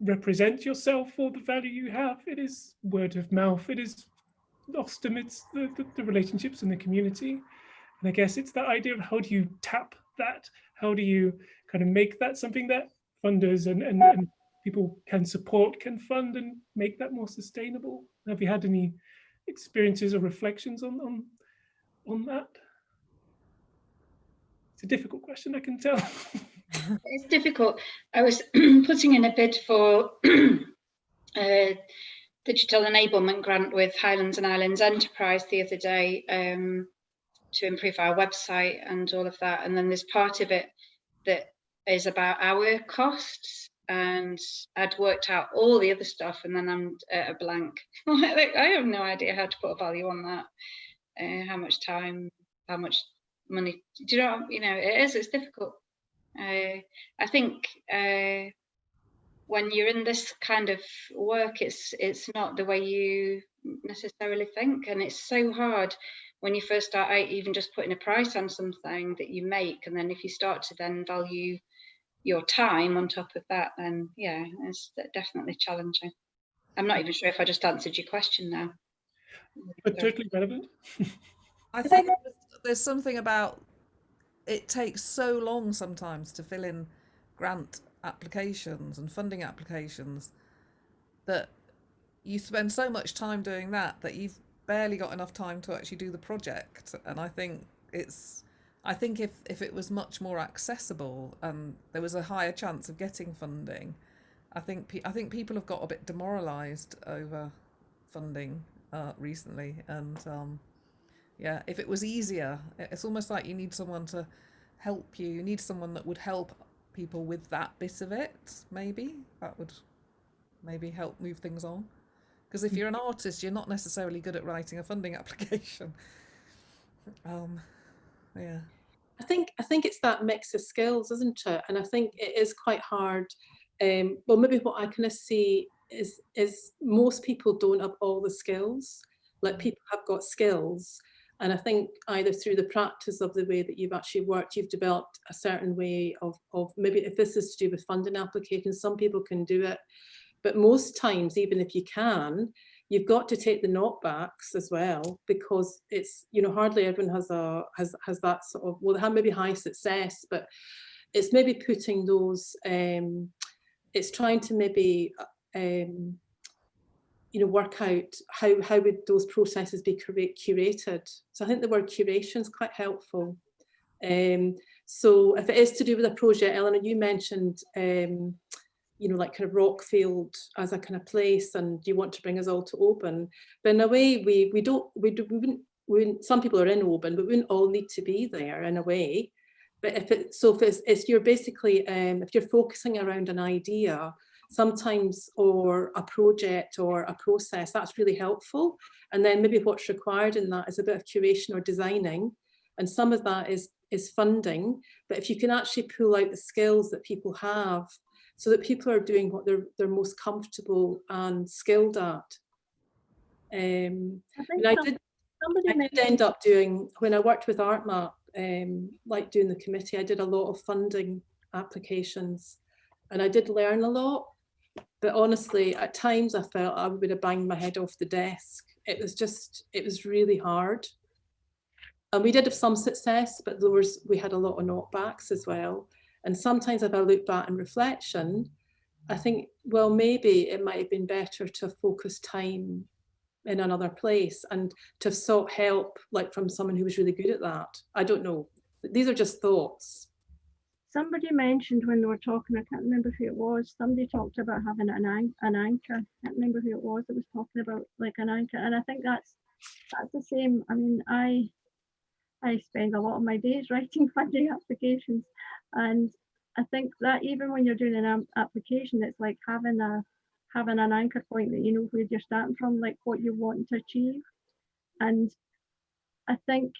represent yourself or the value you have. It is word of mouth. It is lost amidst the relationships in the community. And I guess it's that idea of how do you tap that? How do you kind of make that something that funders and people can support, can fund, and make that more sustainable? Have you had any experiences or reflections on that? It's a difficult question, I can tell. It's difficult. I was putting in a bid for a digital enablement grant with Highlands and Islands Enterprise the other day to improve our website and all of that. And then there's part of it that is about our costs, and I'd worked out all the other stuff, and then I'm at a blank. I have no idea how to put a value on that. How much time, how much money? Do you know? It's difficult. I think when you're in this kind of work, it's not the way you necessarily think, and it's so hard when you first start out, even just putting a price on something that you make, and then if you start to then value your time on top of that, then yeah, it's definitely challenging. I'm not even sure if I just answered your question now. But totally relevant. I think there's something about it takes so long sometimes to fill in grant applications and funding applications that you spend so much time doing that you've barely got enough time to actually do the project. And I think if it was much more accessible and there was a higher chance of getting funding, I think people have got a bit demoralized over funding recently, and yeah, if it was easier, it's almost like you need someone to help you. You need someone that would help people with that bit of it. Maybe that would maybe help move things on. Because if you're an artist, you're not necessarily good at writing a funding application. Yeah. I think it's that mix of skills, isn't it? And I think it is quite hard. Well, maybe what I kind of see is most people don't have all the skills. Like, people have got skills, and I think either through the practice of the way that you've actually worked, you've developed a certain way of maybe if this is to do with funding applications, some people can do it, but most times, even if you can, you've got to take the knockbacks as well, because it's, hardly everyone has that sort of, well, they have maybe high success, but it's maybe putting those, it's trying to maybe, work out how would those processes be curated. So I think the word curation is quite helpful. So if it is to do with a project, Eleanor, you mentioned, like kind of Rockfield as a kind of place, and you want to bring us all to Oban. But in a way, we wouldn't, some people are in Oban, but we wouldn't all need to be there in a way. But if you're basically, if you're focusing around an idea, sometimes, or a project or a process, that's really helpful. And then maybe what's required in that is a bit of curation or designing, and some of that is funding. But if you can actually pull out the skills that people have, so that people are doing what they're most comfortable and skilled at. I did end up doing, when I worked with ArtMap, like doing the committee, I did a lot of funding applications, and I did learn a lot. But honestly, at times I felt I would have banged my head off the desk. It was really hard. And we did have some success, but we had a lot of knockbacks as well. And sometimes if I look back in reflection, I think, well, maybe it might have been better to focus time in another place and to have sought help, like from someone who was really good at that. I don't know. These are just thoughts. Somebody mentioned when they were talking, I can't remember who it was, somebody talked about having an anchor. I can't remember who it was that was talking about like an anchor. And I think that's the same. I mean, I spend a lot of my days writing funding applications. And I think that even when you're doing an application, it's like having an anchor point that you know where you're starting from, like what you want to achieve. And I think,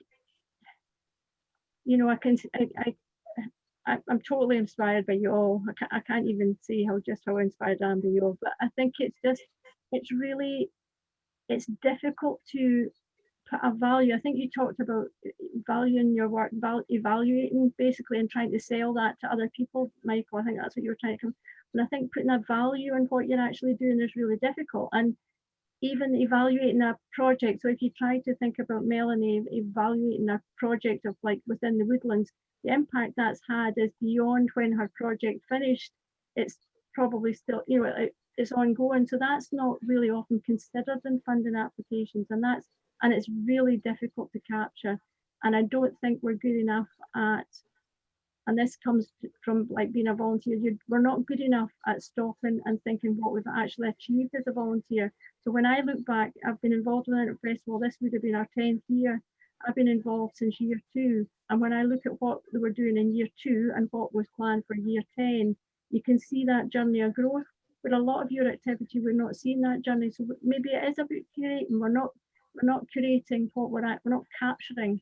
you know, I'm totally inspired by you all. I can't even say how inspired I am by you all, but I think it's difficult to put a value. I think you talked about valuing your work, evaluating basically and trying to sell that to other people, Michael. I think that's what you were trying to come. And I think putting a value in what you're actually doing is really difficult. And even evaluating a project. So if you try to think about Melanie evaluating a project of like within the woodlands, the impact that's had is beyond when her project finished. It's probably still, you know, it's ongoing. So that's not really often considered in funding applications, and it's really difficult to capture. And I don't think we're good enough at, and this comes from like being a volunteer, we're not good enough at stopping and thinking what we've actually achieved as a volunteer. So when I look back, I've been involved in the festival, this would have been our 10th year. I've been involved since year 2. And when I look at what they were doing in year 2 and what was planned for year 10, you can see that journey of growth. But a lot of your activity, we're not seeing that journey. So maybe it is about curating. We're not curating what we're not capturing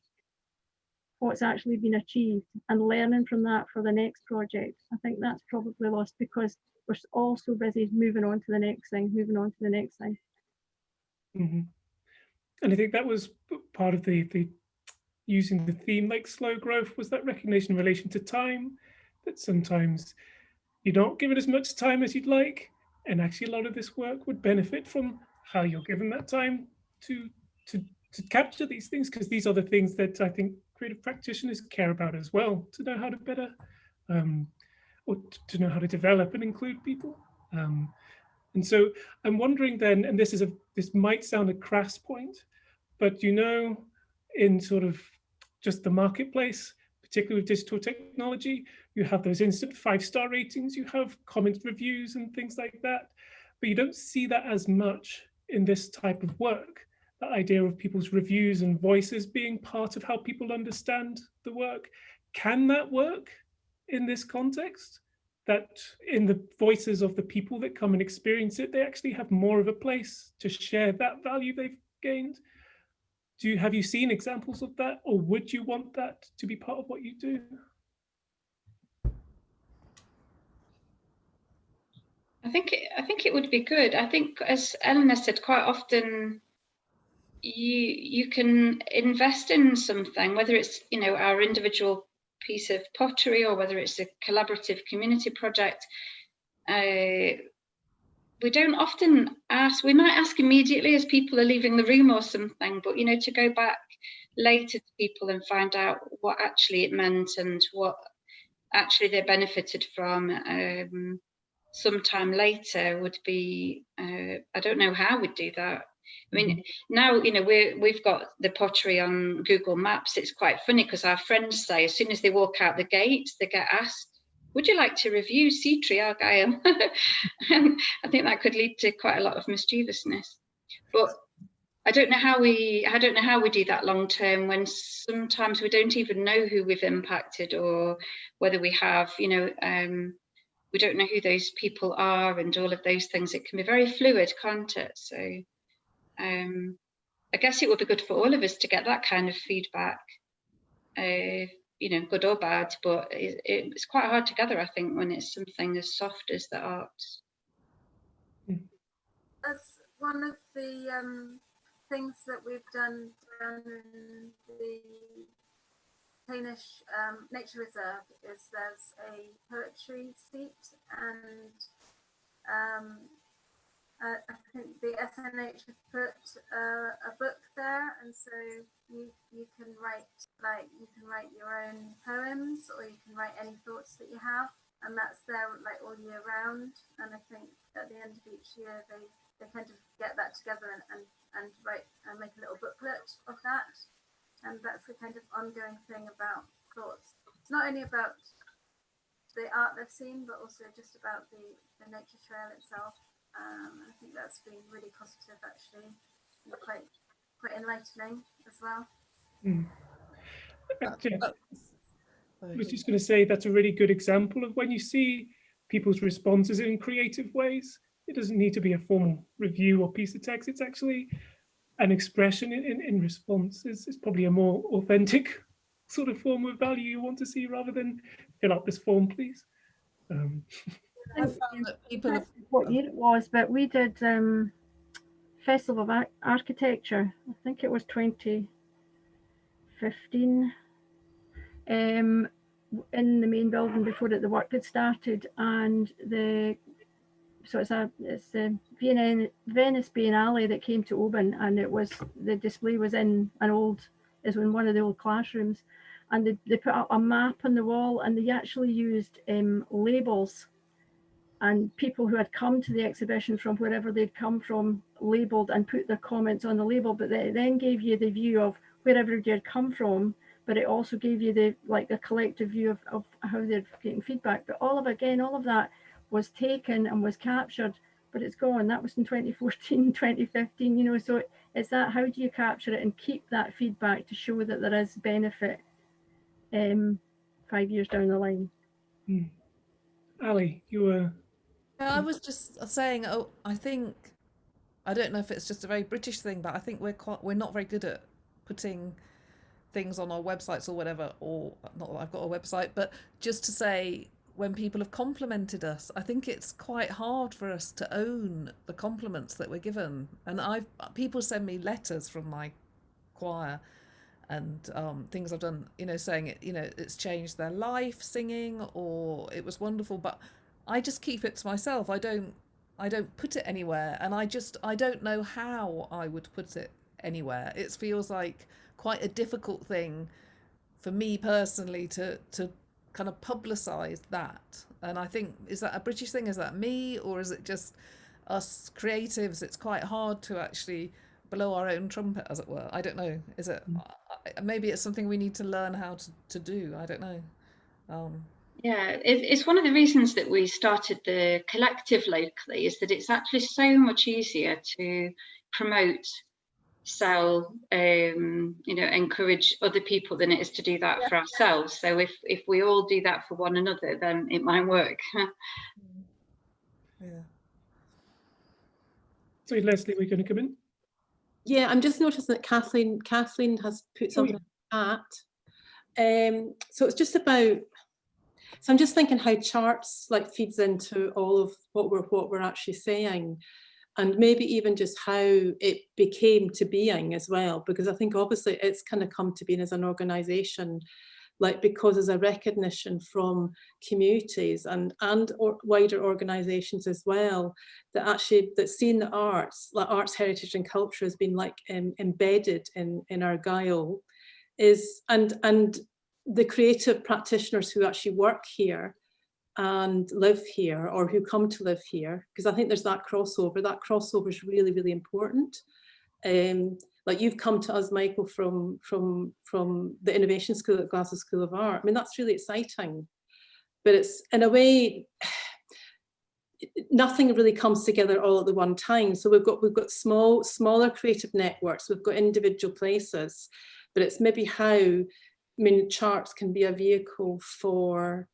what's actually been achieved and learning from that for the next project. I think that's probably lost because we're all so busy moving on to the next thing. Mm-hmm. And I think that was part of the using the theme like slow growth, was that recognition in relation to time, that sometimes you're not given as much time as you'd like, and actually a lot of this work would benefit from how you're given that time to capture these things, because these are the things that I think creative practitioners care about as well, to know how to better or to know how to develop and include people. And so I'm wondering then, and this might sound a crass point, but you know, in sort of just the marketplace, particularly with digital technology, you have those instant 5-star ratings, you have comment reviews and things like that, but you don't see that as much in this type of work. That idea of people's reviews and voices being part of how people understand the work. Can that work in this context? That in the voices of the people that come and experience it, they actually have more of a place to share that value they've gained. Have you seen examples of that, or would you want that to be part of what you do? I think it would be good. I think, as Eleanor said, quite often you can invest in something, whether it's, you know, our individual piece of pottery or whether it's a collaborative community project. We don't often ask, we might ask immediately as people are leaving the room or something, but, you know, to go back later to people and find out what actually it meant and what actually they benefited from sometime later would be, I don't know how we'd do that. I mean, now, you know, we've got the pottery on Google Maps. It's quite funny because our friends say as soon as they walk out the gate, they get asked, would you like to review Sea-Tree Argyll? And I think that could lead to quite a lot of mischievousness. But I don't know how we do that long term, when sometimes we don't even know who we've impacted or whether we have, you know, we don't know who those people are and all of those things. It can be very fluid, can't it? So I guess it would be good for all of us to get that kind of feedback, you know, good or bad, but it's quite hard to gather, I think, when it's something as soft as the arts. That's one of the things that we've done down in the Danish Nature Reserve is there's a poetry seat and a think the SNH has put a book there, and so you can write your own poems, or you can write any thoughts that you have, and that's there like all year round. And I think at the end of each year they kind of get that together and write and make a little booklet of that. And that's the kind of ongoing thing about thoughts. It's not only about the art they've seen, but also just about the nature trail itself. I think that's been really positive, actually, and quite enlightening as well. I was just going to say that's a really good example of when you see people's responses in creative ways. It doesn't need to be a formal review or piece of text. It's actually an expression in response. Is probably a more authentic sort of form of value you want to see, rather than fill out this form, please. I found that people have, what year it was, but we did Festival of Architecture. I think it was 2015. In the main building before the work had started, and it's the Venice Biennale that came to Oban, and the display was in one of the old classrooms, and they put up a map on the wall, and they actually used labels, and people who had come to the exhibition from wherever they'd come from labeled and put their comments on the label, but they then gave you the view of wherever they had come from, but it also gave you the collective view of how they're getting feedback. But all of that was taken and was captured, but it's gone. That was in 2014, 2015, you know, so it's that, how do you capture it and keep that feedback to show that there is benefit 5 years down the line. Ali, you were... I was just saying, I don't know if it's just a very British thing, but I think we're not very good at putting things on our websites or whatever, or not that I've got a website, but just to say when people have complimented us, I think it's quite hard for us to own the compliments that we're given. And people send me letters from my choir and things I've done, you know, saying it, you know, it's changed their life singing, or it was wonderful, but I just keep it to myself. I don't put it anywhere, and I don't know how I would put it anywhere. It feels like quite a difficult thing for me personally to kind of publicize that. And I think, is that a British thing? Is that me, or is it just us creatives? It's quite hard to actually blow our own trumpet, as it were. I don't know. Is it? Maybe it's something we need to learn how to do. I don't know. Yeah, it's one of the reasons that we started the collective locally, is that it's actually so much easier to promote, sell, you know, encourage other people than it is to do that for ourselves. So if we all do that for one another, then it might work. Yeah. So Leslie, we're going to come in. Yeah, I'm just noticing that Kathleen has put something in the chat. So it's just about, so I'm just thinking how charts like feeds into all of what we're actually saying, and maybe even just how it became to being as well, because I think obviously it's kind of come to being as an organisation, like because there's a recognition from communities and wider organisations as well, that actually that seeing the arts, like arts, heritage and culture has been like embedded in Argyll, is and the creative practitioners who actually work here and live here, or who come to live here, because I think there's that crossover. That crossover is really, really important. Like you've come to us, Michael, from the Innovation School at Glasgow School of Art. I mean, that's really exciting. But it's, in a way, nothing really comes together all at the one time. So we've got smaller creative networks, we've got individual places, but it's maybe how, I mean, charts can be a vehicle for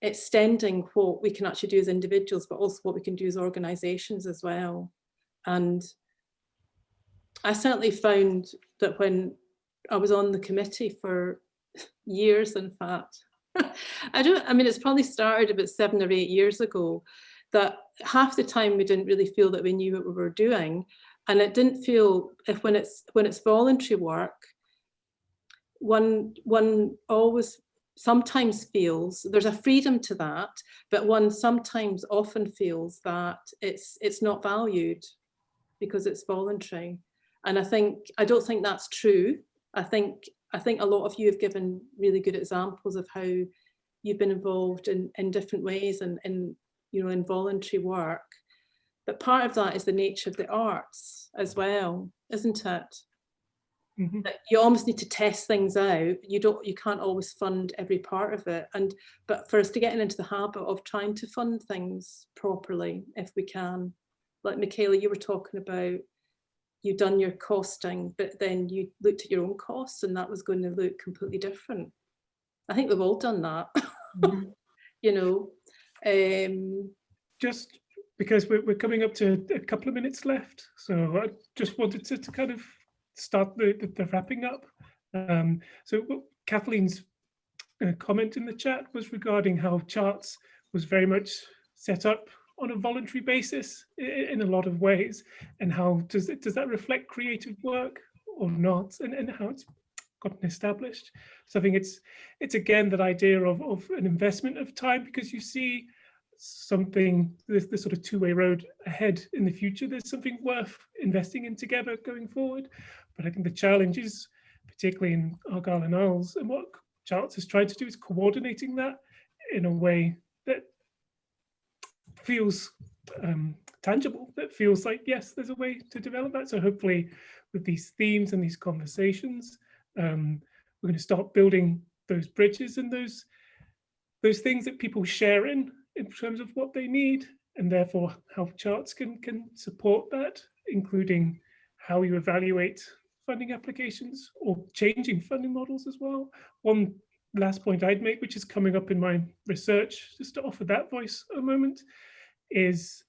extending what we can actually do as individuals, but also what we can do as organisations as well. And I certainly found that when I was on the committee for years, in fact, I mean, it's probably started about 7 or 8 years ago, that half the time we didn't really feel that we knew what we were doing. And it didn't feel, when it's voluntary work, one always sometimes feels there's a freedom to that, but one sometimes often feels that it's not valued because it's voluntary. And I don't think that's true. I think a lot of you have given really good examples of how you've been involved in different ways and in voluntary work. But part of that is the nature of the arts as well, isn't it? Mm-hmm. That you almost need to test things out. You can't always fund every part of it. But for us to get into the habit of trying to fund things properly, if we can, like Michaela, you were talking about, you've done your costing, but then you looked at your own costs and that was going to look completely different. I think we've all done that. Mm-hmm. Just because we're coming up to a couple of minutes left, so I just wanted to kind of start the wrapping up. So Kathleen's comment in the chat was regarding how Charts was very much set up on a voluntary basis in a lot of ways, and how does that reflect creative work or not, and how it's gotten established. So I think it's again that idea of an investment of time, because you see something, this sort of two-way road ahead in the future. There's something worth investing in together going forward. But I think the challenge is, particularly in Argyll and Isles, and what Charts has tried to do is coordinating that in a way that feels tangible, that feels like, yes, there's a way to develop that. So hopefully with these themes and these conversations, we're going to start building those bridges and those things that people share in terms of what they need, and therefore how Charts can support that, including how you evaluate funding applications or changing funding models as well. One last point I'd make, which is coming up in my research, just to offer that voice a moment, is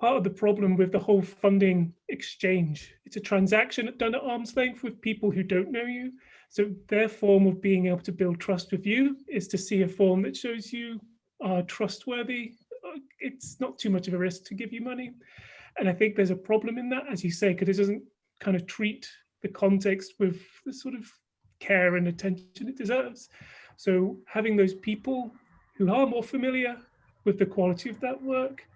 part of the problem with the whole funding exchange. It's a transaction done at arm's length with people who don't know you. So their form of being able to build trust with you is to see a form that shows you are trustworthy. It's not too much of a risk to give you money. And I think there's a problem in that, as you say, because it doesn't kind of treat the context with the sort of care and attention it deserves. So having those people who are more familiar with the quality of that work,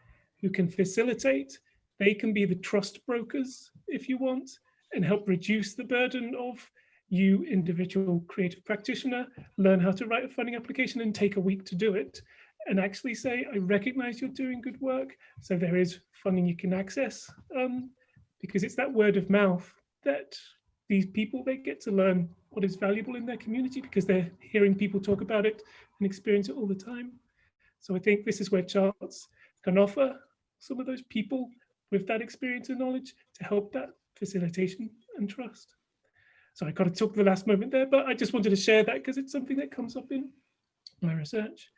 who can facilitate, they can be the trust brokers, if you want, and help reduce the burden of you, individual creative practitioner, learn how to write a funding application and take a week to do it, and actually say, I recognize you're doing good work, so there is funding you can access, because it's that word of mouth that these people, they get to learn what is valuable in their community because they're hearing people talk about it and experience it all the time. So I think this is where Charts can offer some of those people with that experience and knowledge to help that facilitation and trust. So I got to talk the last moment there, but I just wanted to share that because it's something that comes up in my research.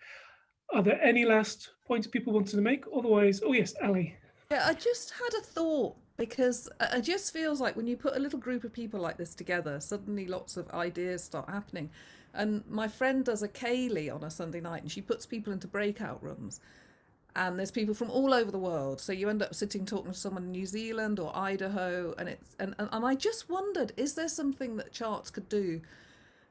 Are there any last points people wanted to make? Otherwise, oh yes, Ali. Yeah, I just had a thought, because it just feels like when you put a little group of people like this together, suddenly lots of ideas start happening. And my friend does a Kaylee on a Sunday night, and she puts people into breakout rooms. And there's people from all over the world. So you end up sitting talking to someone in New Zealand or Idaho. And I just wondered, is there something that Charts could do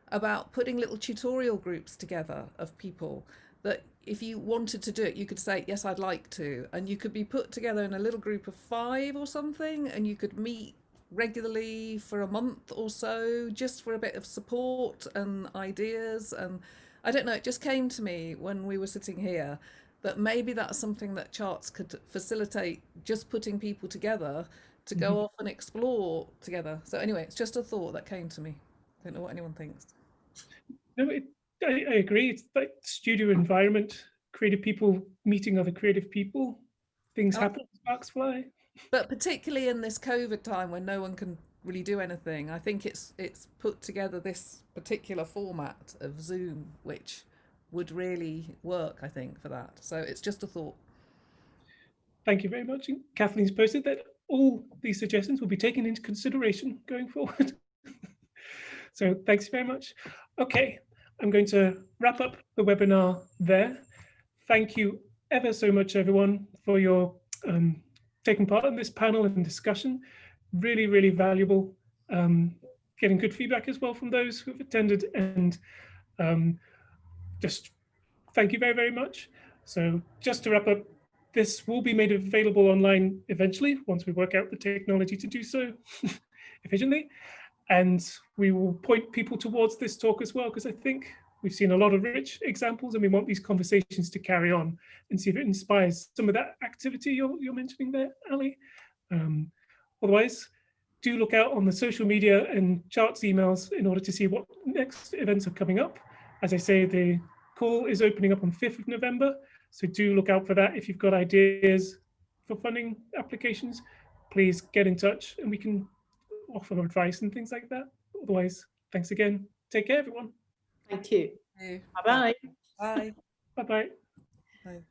about putting little tutorial groups together of people that if you wanted to do it, you could say, yes, I'd like to. And you could be put together in a little group of 5 or something, and you could meet regularly for a month or so, just for a bit of support and ideas. And I don't know, it just came to me when we were sitting here that maybe that's something that Charts could facilitate, just putting people together to go off and explore together. So anyway, it's just a thought that came to me. I don't know what anyone thinks. No, I agree. It's like studio environment, creative people meeting other creative people. Things happen, sparks fly. But particularly in this COVID time when no one can really do anything, I think it's put together this particular format of Zoom, which would really work, I think, for that. So it's just a thought. Thank you very much. And Kathleen's posted that all these suggestions will be taken into consideration going forward. So thanks very much. Okay, I'm going to wrap up the webinar there. Thank you ever so much, everyone, for your taking part in this panel and discussion. Really, really valuable. Getting good feedback as well from those who have attended, and just thank you very, very much. So just to wrap up, this will be made available online eventually once we work out the technology to do so efficiently. And we will point people towards this talk as well, because I think we've seen a lot of rich examples and we want these conversations to carry on and see if it inspires some of that activity you're mentioning there, Ali. Otherwise, do look out on the social media and charts emails in order to see what next events are coming up. As I say, the call is opening up on 5th of November. So do look out for that. If you've got ideas for funding applications, please get in touch and we can offer advice and things like that. Otherwise, thanks again. Take care, everyone. Thank you. Thank you. Bye-bye. Bye. Bye-bye. Bye.